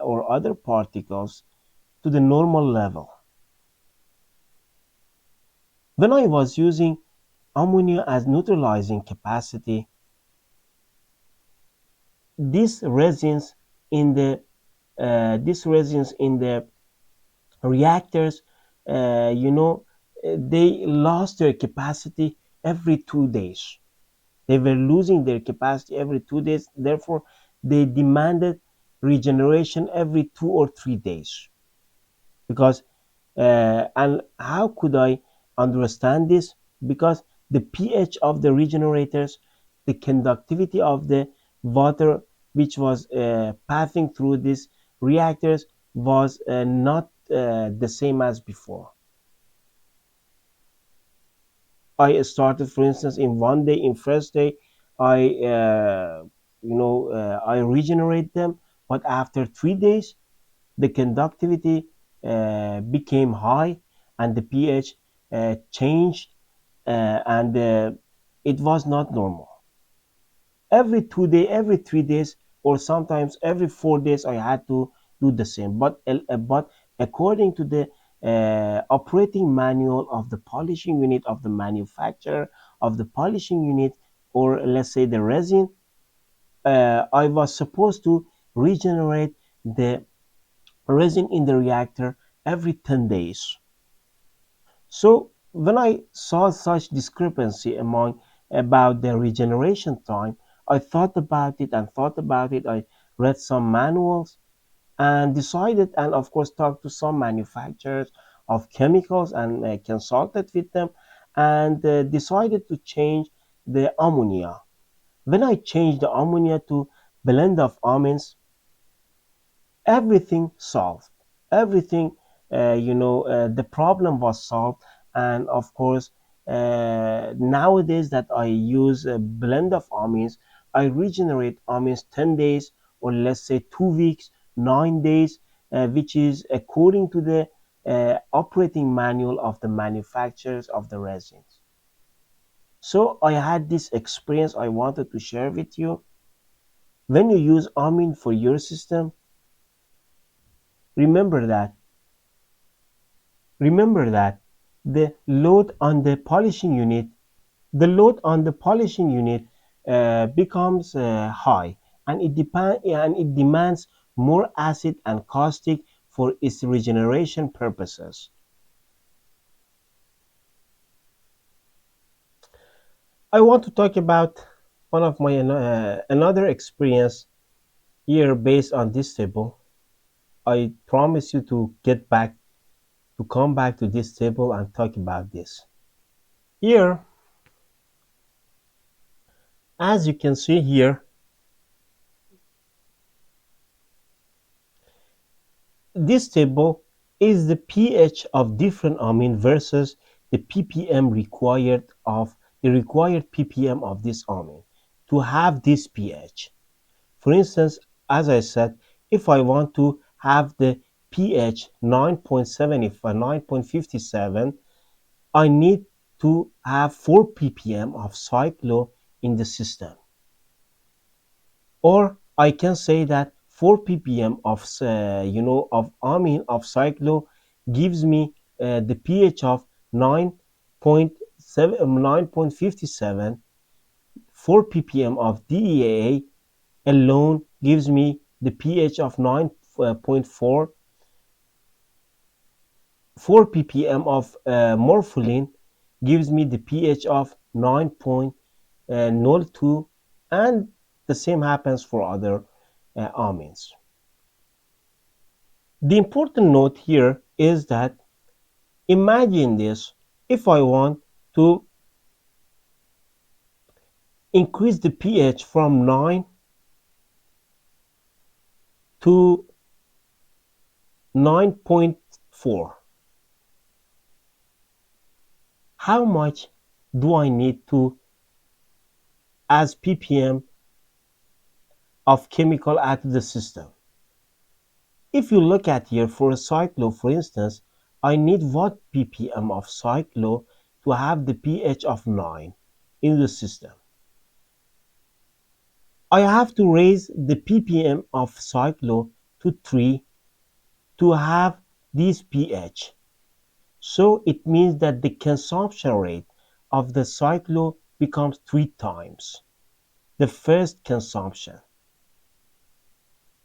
or other particles to the normal level. When I was using ammonia as neutralizing capacity, these resins in the reactors, you know, they lost their capacity every 2 days. They were losing their capacity every 2 days. Therefore, they demanded regeneration every 2 or 3 days. Because and how could I understand this? Because the pH of the regenerators, the conductivity of the water which was passing through these reactors was not the same as before. I started, for instance, in one day, in first day, I regenerate them, but after 3 days, the conductivity became high, and the pH changed, and it was not normal. Every 2 day, every 3 days, or sometimes every 4 days, I had to do the same. But according to the operating manual of the polishing unit, of the manufacturer of the polishing unit, or let's say the resin, I was supposed to regenerate the resin in the reactor every 10 days. So when I saw such discrepancy among about the regeneration time, I thought about it and thought about it. I read some manuals and decided, and of course talked to some manufacturers of chemicals, and consulted with them, and decided to change the ammonia. When I changed the ammonia to blend of amines, everything solved. Everything, the problem was solved. And of course, nowadays that I use a blend of amines, I regenerate amines 10 days, or let's say 2 weeks, 9 days, which is according to the operating manual of the manufacturers of the resins. So I had this experience I wanted to share with you. When you use amine for your system, remember that remember that the load on the polishing unit the load on the polishing unit becomes high, and it demands more acid and caustic for its regeneration purposes. I want to talk about one of my another experience here based on this table. I promise you to come back to this table and talk about this. Here, as you can see here, this table is the pH of different amine versus the ppm required of the required ppm of this amine to have this pH. For instance, as I said, if I want to have the pH 9.75, 9.57, I need to have 4 ppm of cyclo in the system. Or I can say that 4 ppm of of amine of cyclo gives me the pH of 9.7 9.57. 4 ppm of DEAA alone gives me the pH of 9.4. 4 ppm of morpholine gives me the pH of 9.02, and the same happens for other amines. The important note here is that imagine this: if I want to increase the pH from 9 to 9.4, how much do I need to as ppm of chemical add to the system? If you look at here for a cyclo, for instance, I need what ppm of cyclo to have the pH of 9 in the system. I have to raise the ppm of cyclo to 3 to have this pH. So it means that the consumption rate of the cyclo becomes 3 times the first consumption,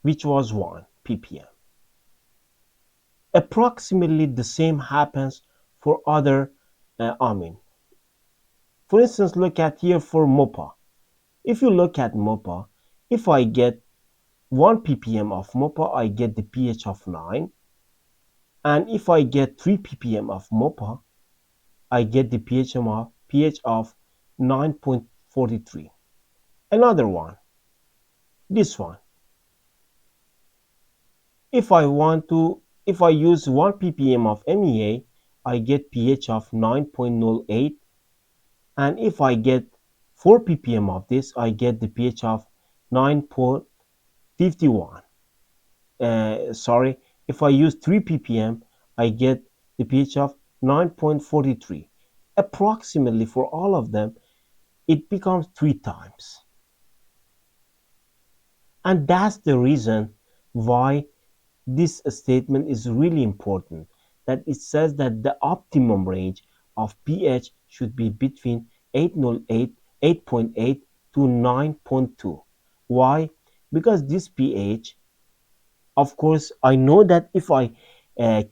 which was 1 ppm. Approximately the same happens for other amine. For instance, look at here for MOPA. If you look at MOPA, if I get 1 ppm of MOPA, I get the pH of 9. And if I get 3 ppm of MOPA, I get the pH of 9.43. Another one, this one. If I use 1 ppm of MEA, I get pH of 9.08. And if I get 4 ppm of this, I get the pH of 9.51. Sorry, if I use 3 ppm, I get the pH of 9.43. Approximately for all of them, it becomes 3 times. And that's the reason why this statement is really important, that it says that the optimum range of pH should be between 8.8 to 9.2. Why? Because this pH, of course, I know that if I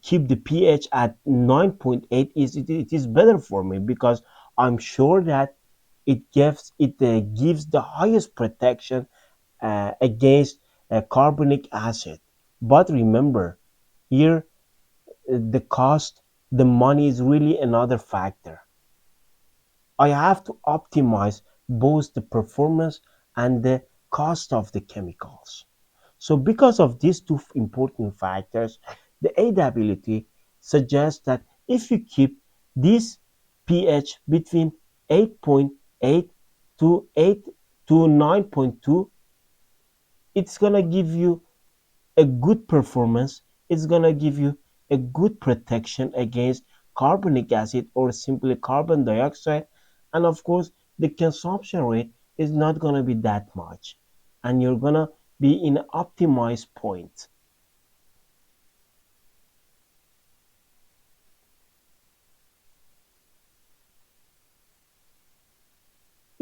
keep the pH at 9.8, it is better for me, because I'm sure that it gives the highest protection against carbonic acid. But remember, here the cost, the money is really another factor. I have to optimize both the performance and the cost of the chemicals. So because of these two important factors, the AWT suggests that if you keep this pH between 8.8 to 8 to 9.2, it's going to give you a good performance. It's going to give you a good protection against carbonic acid or simply carbon dioxide. And of course, the consumption rate is not going to be that much. And you're going to be in an optimized point.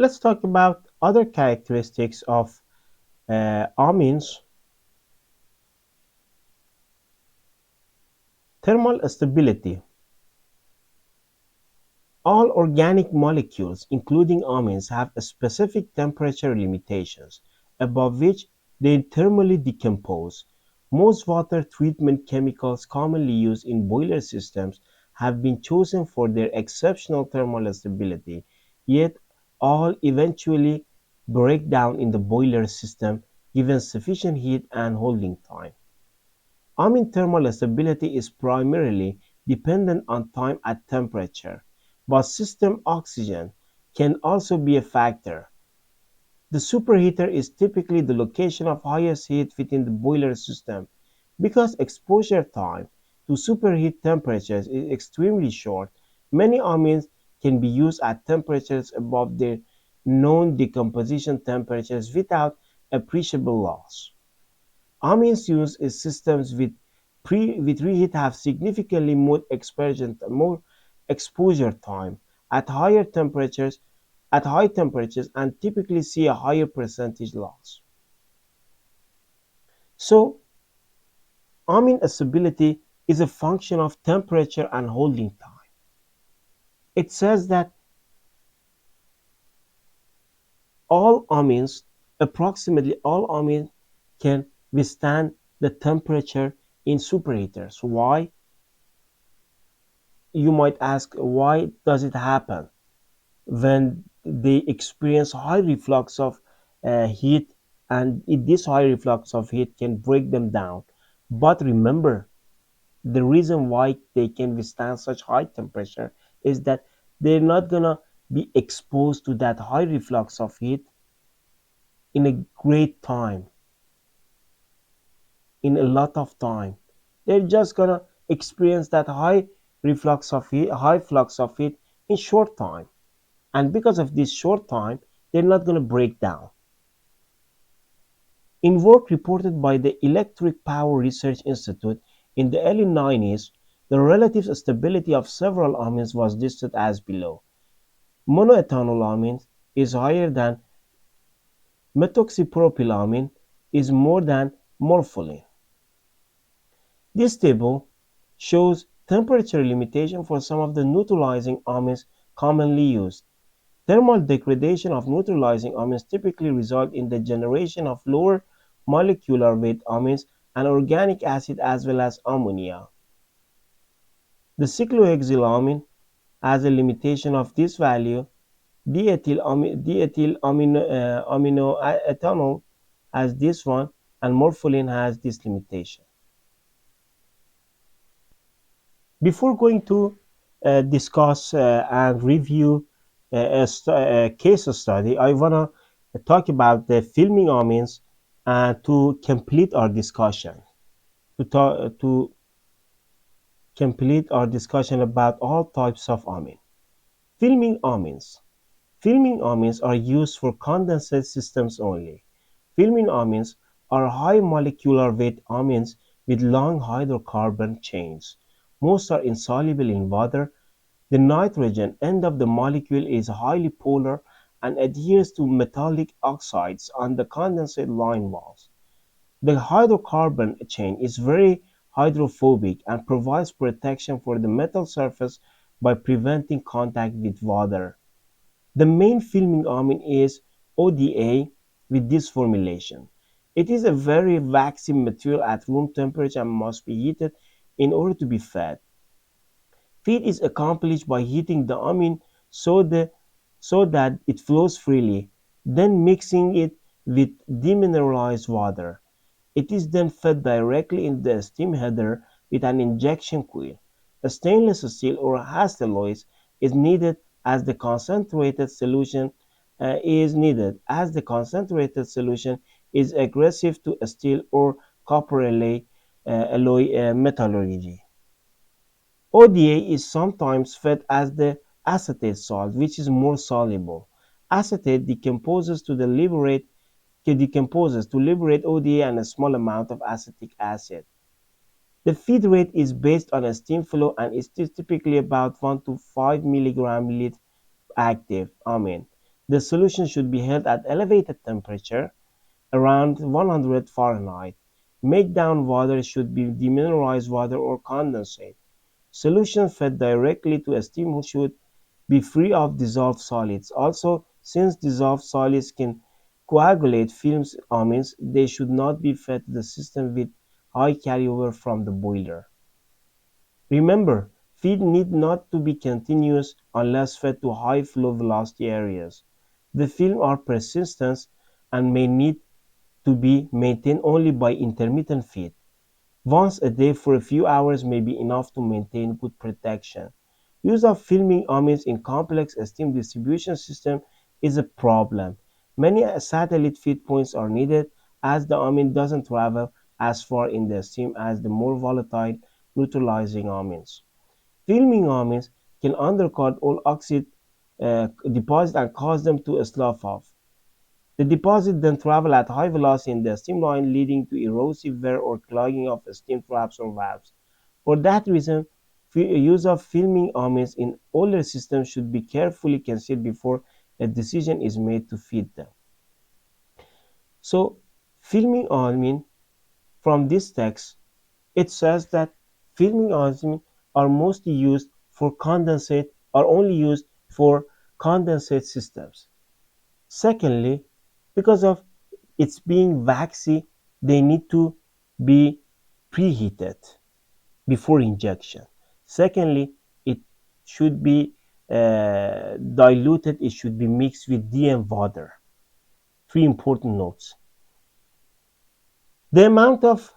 Let's talk about other characteristics of amines. Thermal stability. All organic molecules, including amines, have specific temperature limitations above which they thermally decompose. Most water treatment chemicals commonly used in boiler systems have been chosen for their exceptional thermal stability, yet all eventually break down in the boiler system given sufficient heat and holding time. Amine thermal stability is primarily dependent on time at temperature, but system oxygen can also be a factor. The superheater is typically the location of highest heat within the boiler system. Because exposure time to superheat temperatures is extremely short, many amines can be used at temperatures above their known decomposition temperatures without appreciable loss. Amines used in systems with reheat have significantly more exposure time at high temperatures and typically see a higher percentage loss. So, amine stability is a function of temperature and holding time. It says that all amines, approximately all amines, can withstand the temperature in superheaters. Why? You might ask, why does it happen when they experience high reflux of heat, and this high reflux of heat can break them down? But remember, the reason why they can withstand such high temperature is that they're not gonna be exposed to that high reflux of heat in a great time, in a lot of time. They're just gonna experience that high flux of heat in short time. And because of this short time, they're not gonna break down. In work reported by the Electric Power Research Institute in the early 90s, the relative stability of several amines was listed as below. Monoethanolamine is higher than methoxypropylamine is more than morpholine. This table shows temperature limitation for some of the neutralizing amines commonly used. Thermal degradation of neutralizing amines typically result in the generation of lower molecular weight amines and organic acid as well as ammonia. The cyclohexylamine has a limitation of this value. Diethyl aminoethanol has this one, and morpholine has this limitation. Before going to discuss and review a case study, I want to talk about the filming amines to complete our discussion. To complete our discussion about all types of amine. Filming amines. Filming amines are used for condensate systems only. Filming amines are high molecular weight amines with long hydrocarbon chains. Most are insoluble in water. The nitrogen end of the molecule is highly polar and adheres to metallic oxides on the condensate line walls. The hydrocarbon chain is very hydrophobic and provides protection for the metal surface by preventing contact with water. The main filming amine is ODA with this formulation. It is a very waxy material at room temperature and must be heated in order to be fed. Feed is accomplished by heating the amine so that it flows freely, then mixing it with demineralized water. It is then fed directly in the steam header with an injection coil. A stainless steel or alloys is needed as the concentrated solution is aggressive to steel or copper alloy metallurgy. ODA is sometimes fed as the acetate salt, which is more soluble. Acetate decomposes to liberate ODA and a small amount of acetic acid. The feed rate is based on a steam flow and is typically about 1 to 5 milligram lead active amine. The solution should be held at elevated temperature, around 100 Fahrenheit. Make down water should be demineralized water or condensate. Solution fed directly to a steam should be free of dissolved solids. Also, since dissolved solids can coagulate films amines, they should not be fed to the system with high carryover from the boiler. Remember, feed need not to be continuous unless fed to high flow velocity areas. The film are persistent and may need to be maintained only by intermittent feed. Once a day for a few hours may be enough to maintain good protection. Use of filming amines in complex steam distribution system is a problem. Many satellite feed points are needed as the amine doesn't travel as far in the steam as the more volatile neutralizing amines. Filming amines can undercut all oxide deposits and cause them to slough off. The deposit then travel at high velocity in the steam line, leading to erosive wear or clogging of steam traps or valves. For that reason, use of filming amines in older systems should be carefully considered before a decision is made to feed them. So, filming amine from this text, it says that filming amines are mostly used for condensate, are only used for condensate systems. Secondly, because of its being waxy, they need to be preheated before injection. Secondly, it should be diluted, it should be mixed with DM water. Three important notes. The amount of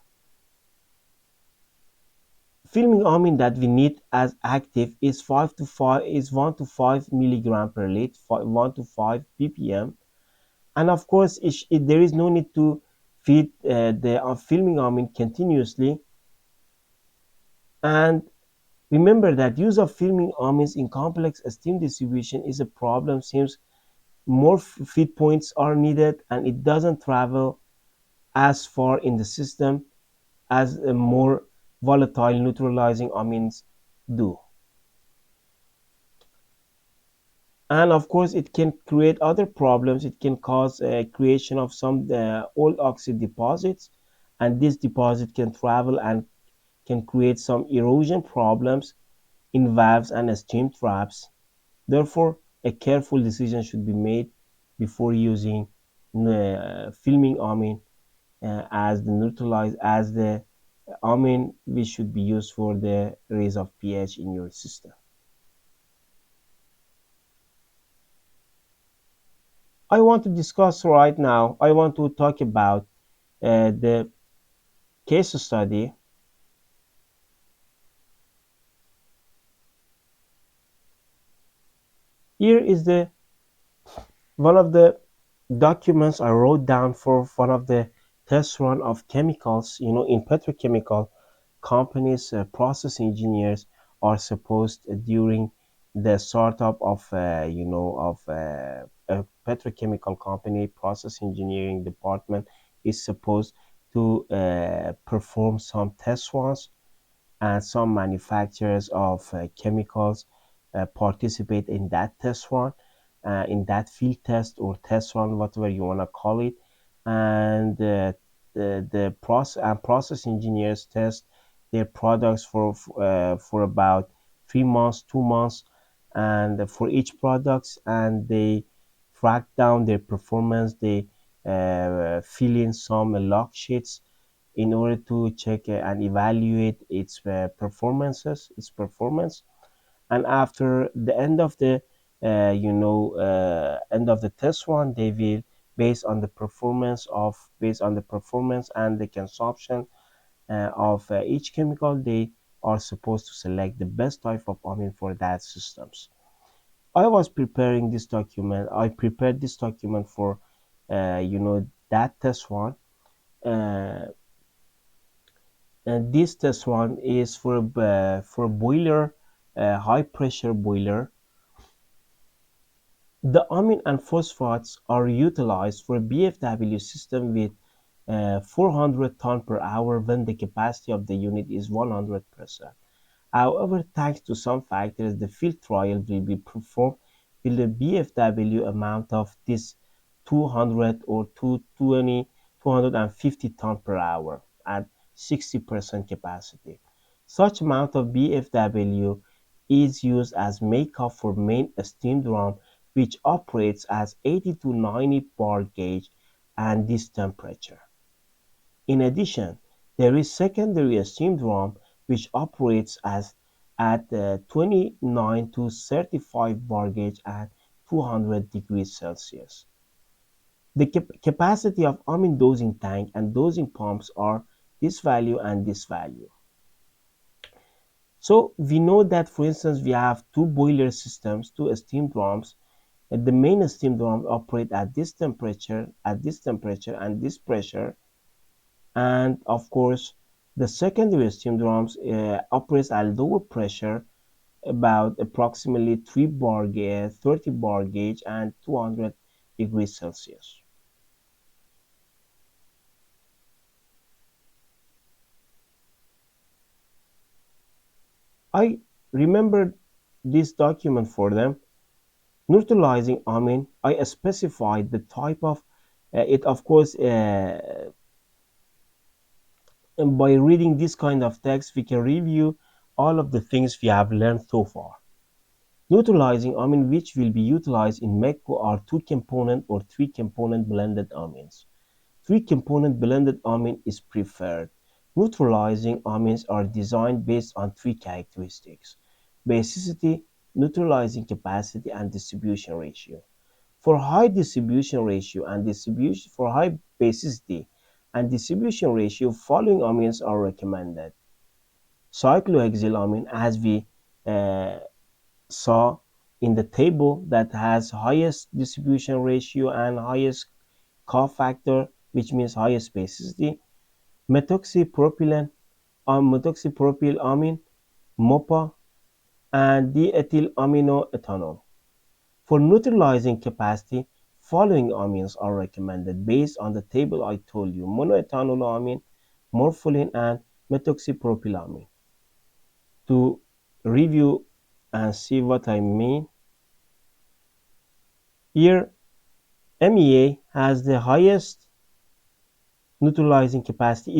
filming amine that we need as active is 1 to 5 milligram per liter, 1 to 5 ppm. And of course, there is no need to feed the filming amine continuously. And remember that use of filming amines in complex steam distribution is a problem since more feed points are needed and it doesn't travel as far in the system as more volatile neutralizing amines do. And of course, it can create other problems. It can cause creation of some old oxide deposits, and this deposit can travel and can create some erosion problems in valves and steam traps. Therefore, a careful decision should be made before using filming amine as the neutralize as the amine which should be used for the raise of pH in your system. I want to discuss right now. I want to talk about the case study. Here is the one of the documents I wrote down for one of the test run of chemicals. In petrochemical companies, process engineers are supposed during the startup of a petrochemical company, process engineering department is supposed to perform some test runs, and some manufacturers of chemicals participate in that test run, in that field test or test run, whatever you want to call it. And the process engineers test their products for about 3 months, 2 months, and for each products, and they track down their performance. They fill in some log sheets in order to check and evaluate its performance. And after the end of the test run, they will based on the performance and the consumption of each chemical, they are supposed to select the best type of amine for that systems. I prepared this document for that test run. uh, and this test one is for boiler, high pressure boiler. The amine and phosphates are utilized for BFW system with 400 ton per hour when the capacity of the unit is 100%. However, thanks to some factors, the field trial will be performed will the BFW amount of this 200 or 220, 250 ton per hour at 60% capacity. Such amount of BFW is used as makeup for main steam drum, which operates as 80 to 90 bar gauge and this temperature. In addition, there is secondary steam drum which operates as at 29 to 35 bar gauge at 200 degrees Celsius. The capacity of Amine dosing tank and dosing pumps are this value and this value. So we know that, for instance, we have two boiler systems, two steam drums, and the main steam drum operate at this temperature and this pressure, and of course the secondary steam drums operates at lower pressure, about approximately 3 bar gauge, 30 bar gauge and 200 degrees Celsius. I remembered this document for them. Neutralizing amine, I specified the type of it, of course. And by reading this kind of text, we can review all of the things we have learned so far. Neutralizing amine which will be utilized in MECO are two component or three component blended amines. Three component blended amine is preferred. Neutralizing amines are designed based on three characteristics: basicity, neutralizing capacity, and distribution ratio. For high distribution ratio and distribution for high basicity and distribution ratio, following amines are recommended: cyclohexylamine, as we uh, saw in the table, that has highest distribution ratio and highest cofactor, which means highest basicity; methoxypropylen, methoxypropylamine, MOPA, and diethylaminoethanol. For neutralizing capacity, following amines are recommended based on the table I told you: monoethanolamine, morpholine, and methoxypropylamine. To review and see what I mean, here MEA has the highest neutralizing capacity.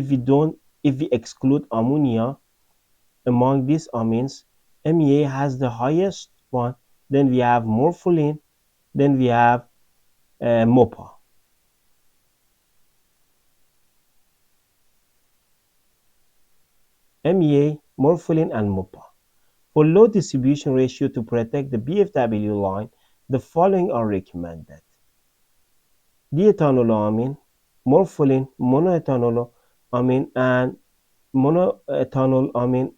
If we exclude ammonia among these amines, MEA has the highest one. Then we have morpholine, then we have MOPA. MEA, morpholine, and MOPA. For low distribution ratio, to protect the BFW line, the following are recommended: diethanolamine, morpholine, monoethanolamine,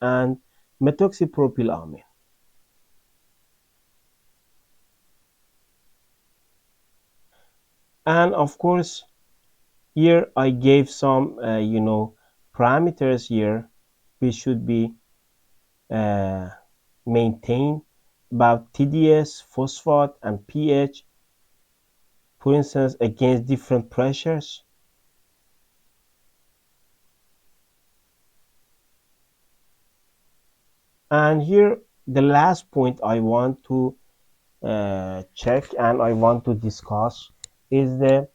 and methoxypropylamine. And of course, here I gave some, parameters here which should be uh, maintained about TDS, phosphate, and pH, for instance, against different pressures. And here, the last point I want to check and I want to discuss is the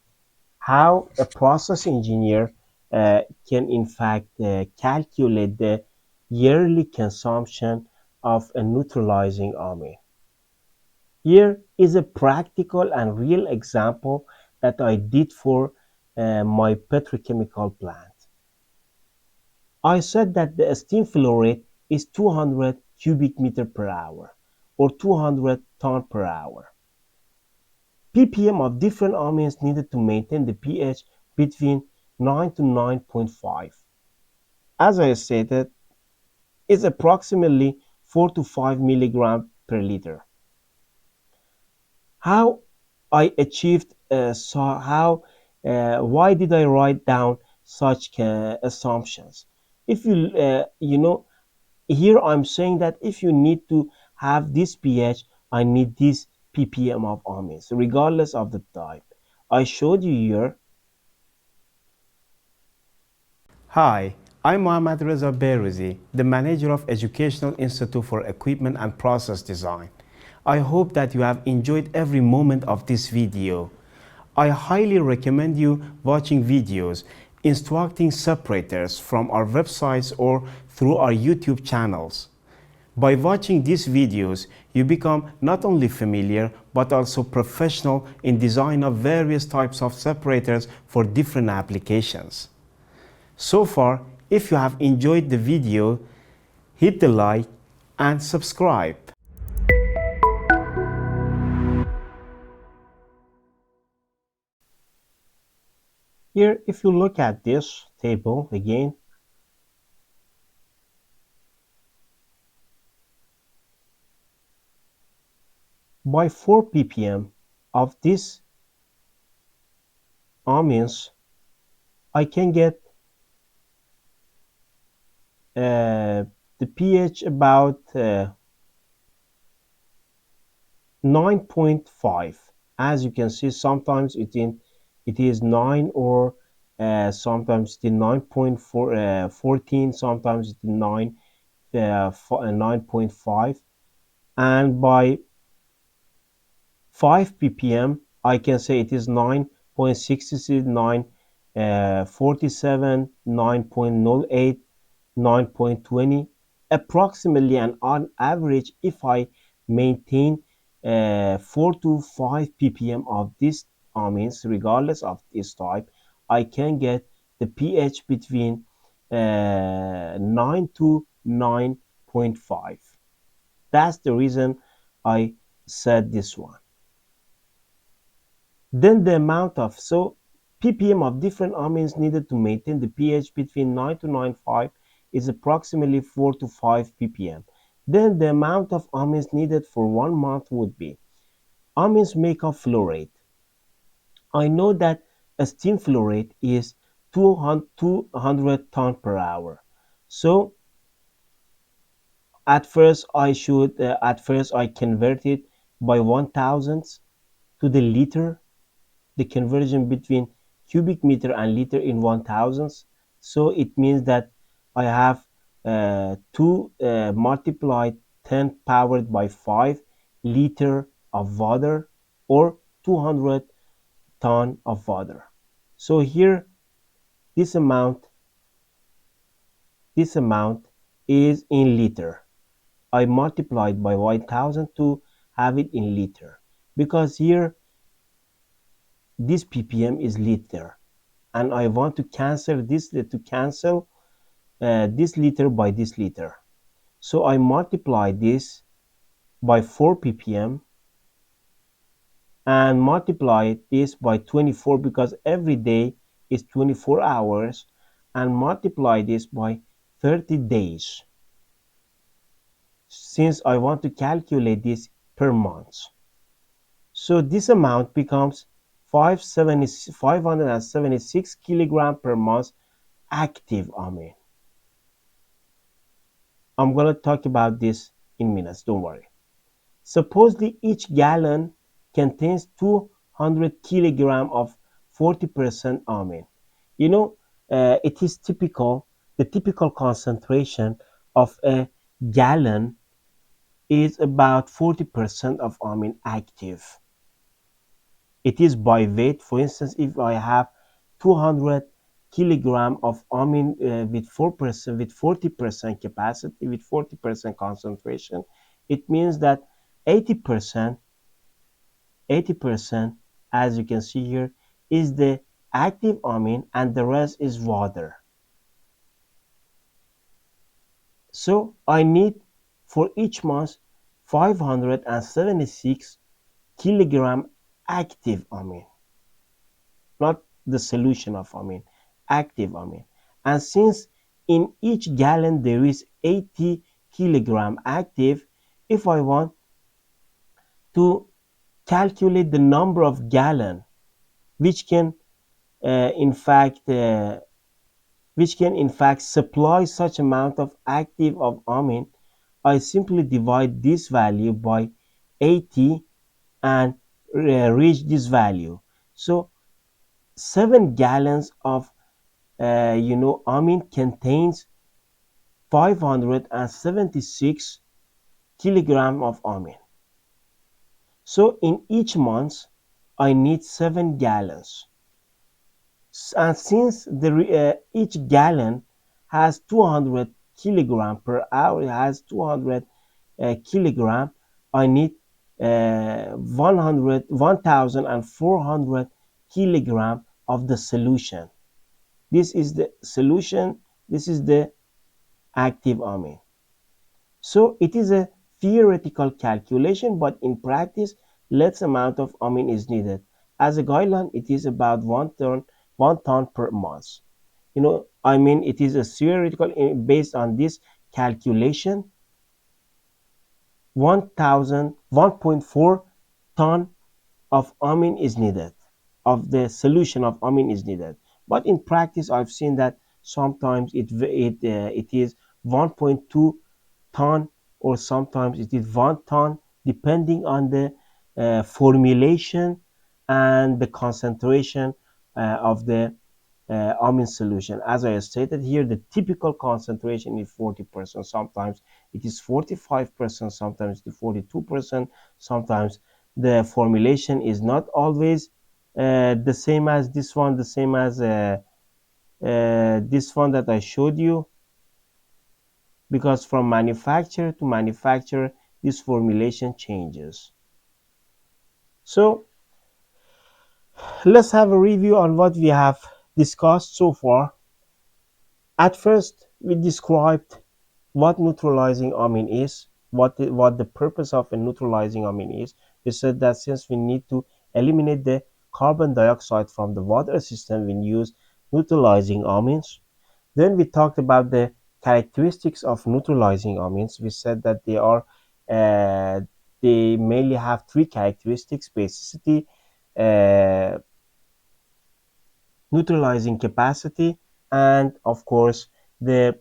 how a process engineer can in fact calculate the yearly consumption of a neutralizing amine. Here is a practical and real example that I did for my petrochemical plant. I said that the steam flow rate is 200 cubic meter per hour or 200 ton per hour. ppm of different amines needed to maintain the pH between 9 to 9.5. As I stated, is approximately 4 to 5 milligram per liter. How I achieved so how why did I write down such assumptions? If here I'm saying that if you need to have this pH, I need this ppm of amines, regardless of the type. I showed you here. Hi, I'm Mohammadreza Behrouzi, the manager of Educational Institute for Equipment and Process Design. I hope that you have enjoyed every moment of this video. I highly recommend you watching videos instructing separators from our websites or through our YouTube channels. By watching these videos, you become not only familiar but also professional in design of various types of separators for different applications. So far, if you have enjoyed the video, hit the like and subscribe. Here, if you look at this table again, by 4 ppm of this amines, I can get the pH about 9.5. As you can see, sometimes it is 9, or sometimes it is 9.4, 14, sometimes it is 9, 9.5. And by 5 ppm, I can say it is 9.66, 9.47, 9.08, 9.20, approximately, and on average, if I maintain 4 to 5 ppm of this amines, regardless of this type, I can get the pH between 9 to 9.5. That's the reason I said this one. Then the amount of ppm of different amines needed to maintain the pH between 9 to 9.5 is approximately 4 to 5 ppm. Then the amount of amines needed for 1 month would be: amines make up flow rate. I know that a steam flow rate is 200 ton per hour. So at first I convert it by 1000 to the liter, the conversion between cubic meter and liter in 1000s. So it means that I have to multiply 10 powered by 5 liter of water, or 200 ton of water. So here, this amount this amount is in liter. I multiplied by 1000 to have it in liter, because here this ppm is liter, and I want to cancel this this liter by this liter. So I multiply this by 4 ppm and multiply this by 24, because every day is 24 hours, and multiply this by 30 days, since I want to calculate this per month. So this amount becomes 576 kilogram per month active amine. I'm going to talk about this in minutes, don't worry. Supposedly each gallon contains 200 kilogram of 40% amine. You know, it is typical, the typical concentration of a gallon is about 40% of amine active. It is by weight. For instance, if I have 200 kilogram of amine with 4%, with 40% capacity, with 40% concentration, it means that 80%, 80%, as you can see here, is the active amine, and the rest is water. So I need for each month 576 kilogram active amine, not the solution of amine, active amine. And since in each gallon there is 80 kilogram active, if I want to calculate the number of gallon which can uh, in fact uh, supply such amount of active of amine, I simply divide this value by 80 and reach this value. So 7 gallons of amine contains 576 kilogram of amine. So in each month, I need 7 gallons. And since each gallon has 200 kilogram per hour, it has 200 kilogram, I need 1,400 kilogram of the solution. This is the solution. This is the active amine. So it is a theoretical calculation, but in practice, less amount of amine is needed. As a guideline, it is about 1 ton per month. I mean, it is a theoretical based on this calculation. 1.4 ton of amine is needed, of the solution of amine is needed. But in practice, I've seen that sometimes it is 1.2 ton, or sometimes it is 1 ton, depending on the formulation and the concentration of the amine solution. As I stated here, the typical concentration is 40%. Sometimes it is 45%, sometimes it is 42%. Sometimes the formulation is not always the same as this one, the same as this one that I showed you, because from manufacturer to manufacturer, this formulation changes. So let's have a review on what we have discussed so far. At first, we described what neutralizing amine is, what the purpose of a neutralizing amine is. We said that since we need to eliminate the carbon dioxide from the water system, we use neutralizing amines. Then we talked about the characteristics of neutralizing amines. We said that uh, they mainly have three characteristics: basicity, uh, neutralizing capacity, and of course the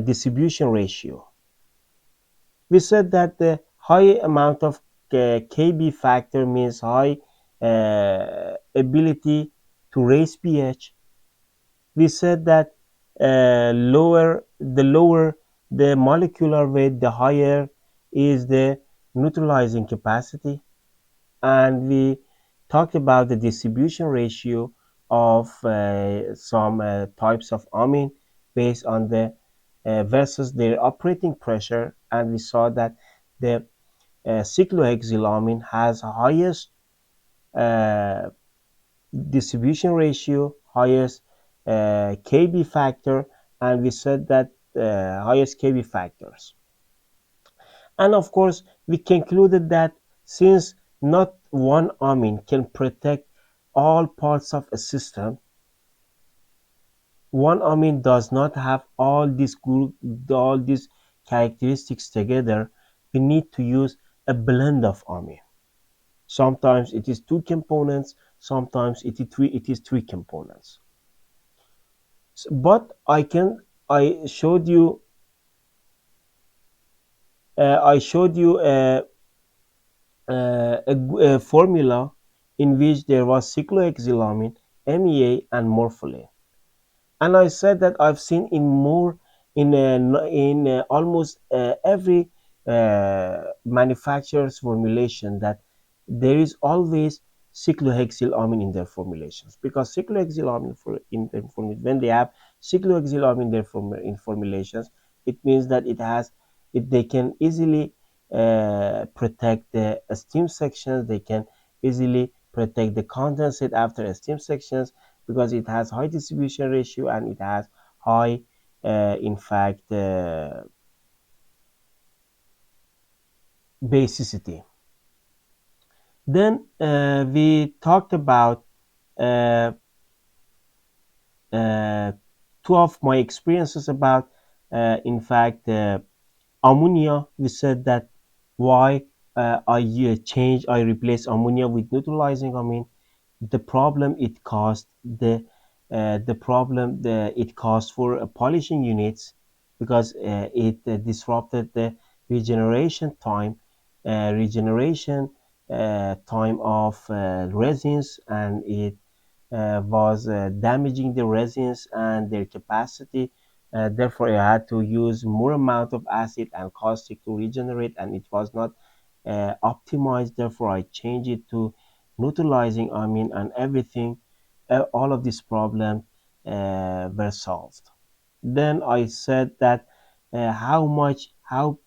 distribution ratio. We said that the high amount of Kb factor means high ability to raise pH. We said that the lower the molecular weight, the higher is the neutralizing capacity. And we talked about the distribution ratio of some types of amine based on the versus their operating pressure, and we saw that the cyclohexylamine has highest uh, distribution ratio, highest Kb factor, and we said that highest Kb factors. And of course, we concluded that since not one amine can protect all parts of a system, one amine does not have all these characteristics together. We need to use a blend of amine. Sometimes it is two components, sometimes it is three components. But I showed you a formula in which there was cyclohexylamine, MEA, and morpholate. And I said that I've seen in almost every manufacturer's formulation that there is always cyclohexylamine in their formulations, because cyclohexylamine in their when they have cyclohexylamine in their formulations, it means that they can easily protect the steam sections. They can easily protect the condensate after steam sections, because it has high distribution ratio and it has high in fact basicity. Then we talked about uh, uh, two of my experiences about in fact ammonia. We said that why I replace ammonia with neutralizing amine. The problem it caused the problem it caused for polishing units, because it disrupted the regeneration time regeneration time of resins, and it was damaging the resins and their capacity. Therefore, I had to use more amount of acid and caustic to regenerate, and it was not optimized. Therefore, I changed it to neutralizing amine, and everything, all of these problems were solved. Then I said that uh, how much of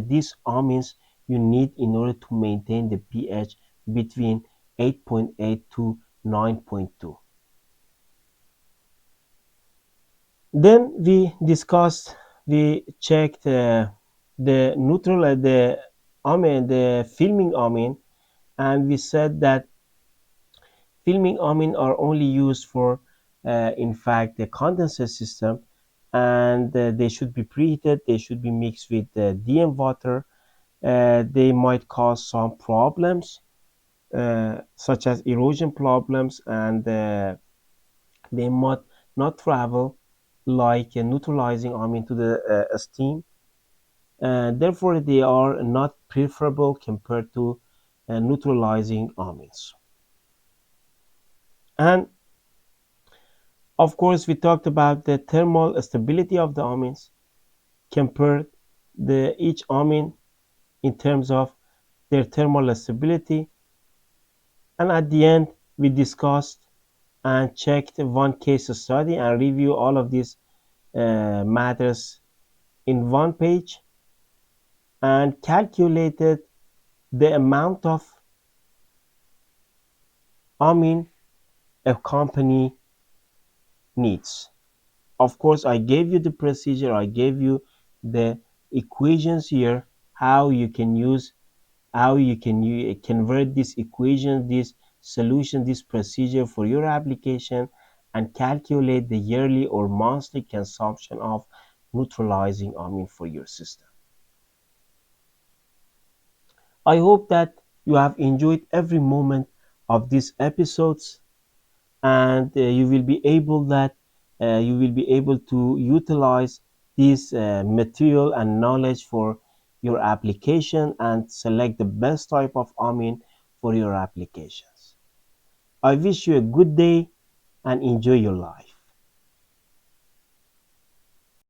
these amines you need in order to maintain the pH between 8.8 to 9.2. Then we checked the neutral, the amine, the filming amine, and we said that filming amine are only used for, in fact, the condensate system, and they should be preheated. They should be mixed with DM water. They might cause some problems, such as erosion problems, and they might not travel like neutralizing amine to the steam. Therefore, they are not preferable compared to neutralizing amines. And of course, we talked about the thermal stability of the amines, compared each amine in terms of their thermal stability. And at the end, we discussed and checked one case study and review all of these matters in one page, and calculated the amount of amine a company needs. Of course, I gave you the procedure, I gave you the equations here, how you can use, how you can convert this equation, this solution, this procedure for your application, and calculate the yearly or monthly consumption of neutralizing amine for your system. I hope that you have enjoyed every moment of these episodes, and you will be able to utilize this material and knowledge for your application and select the best type of amine for your applications. I wish you a good day and enjoy your life.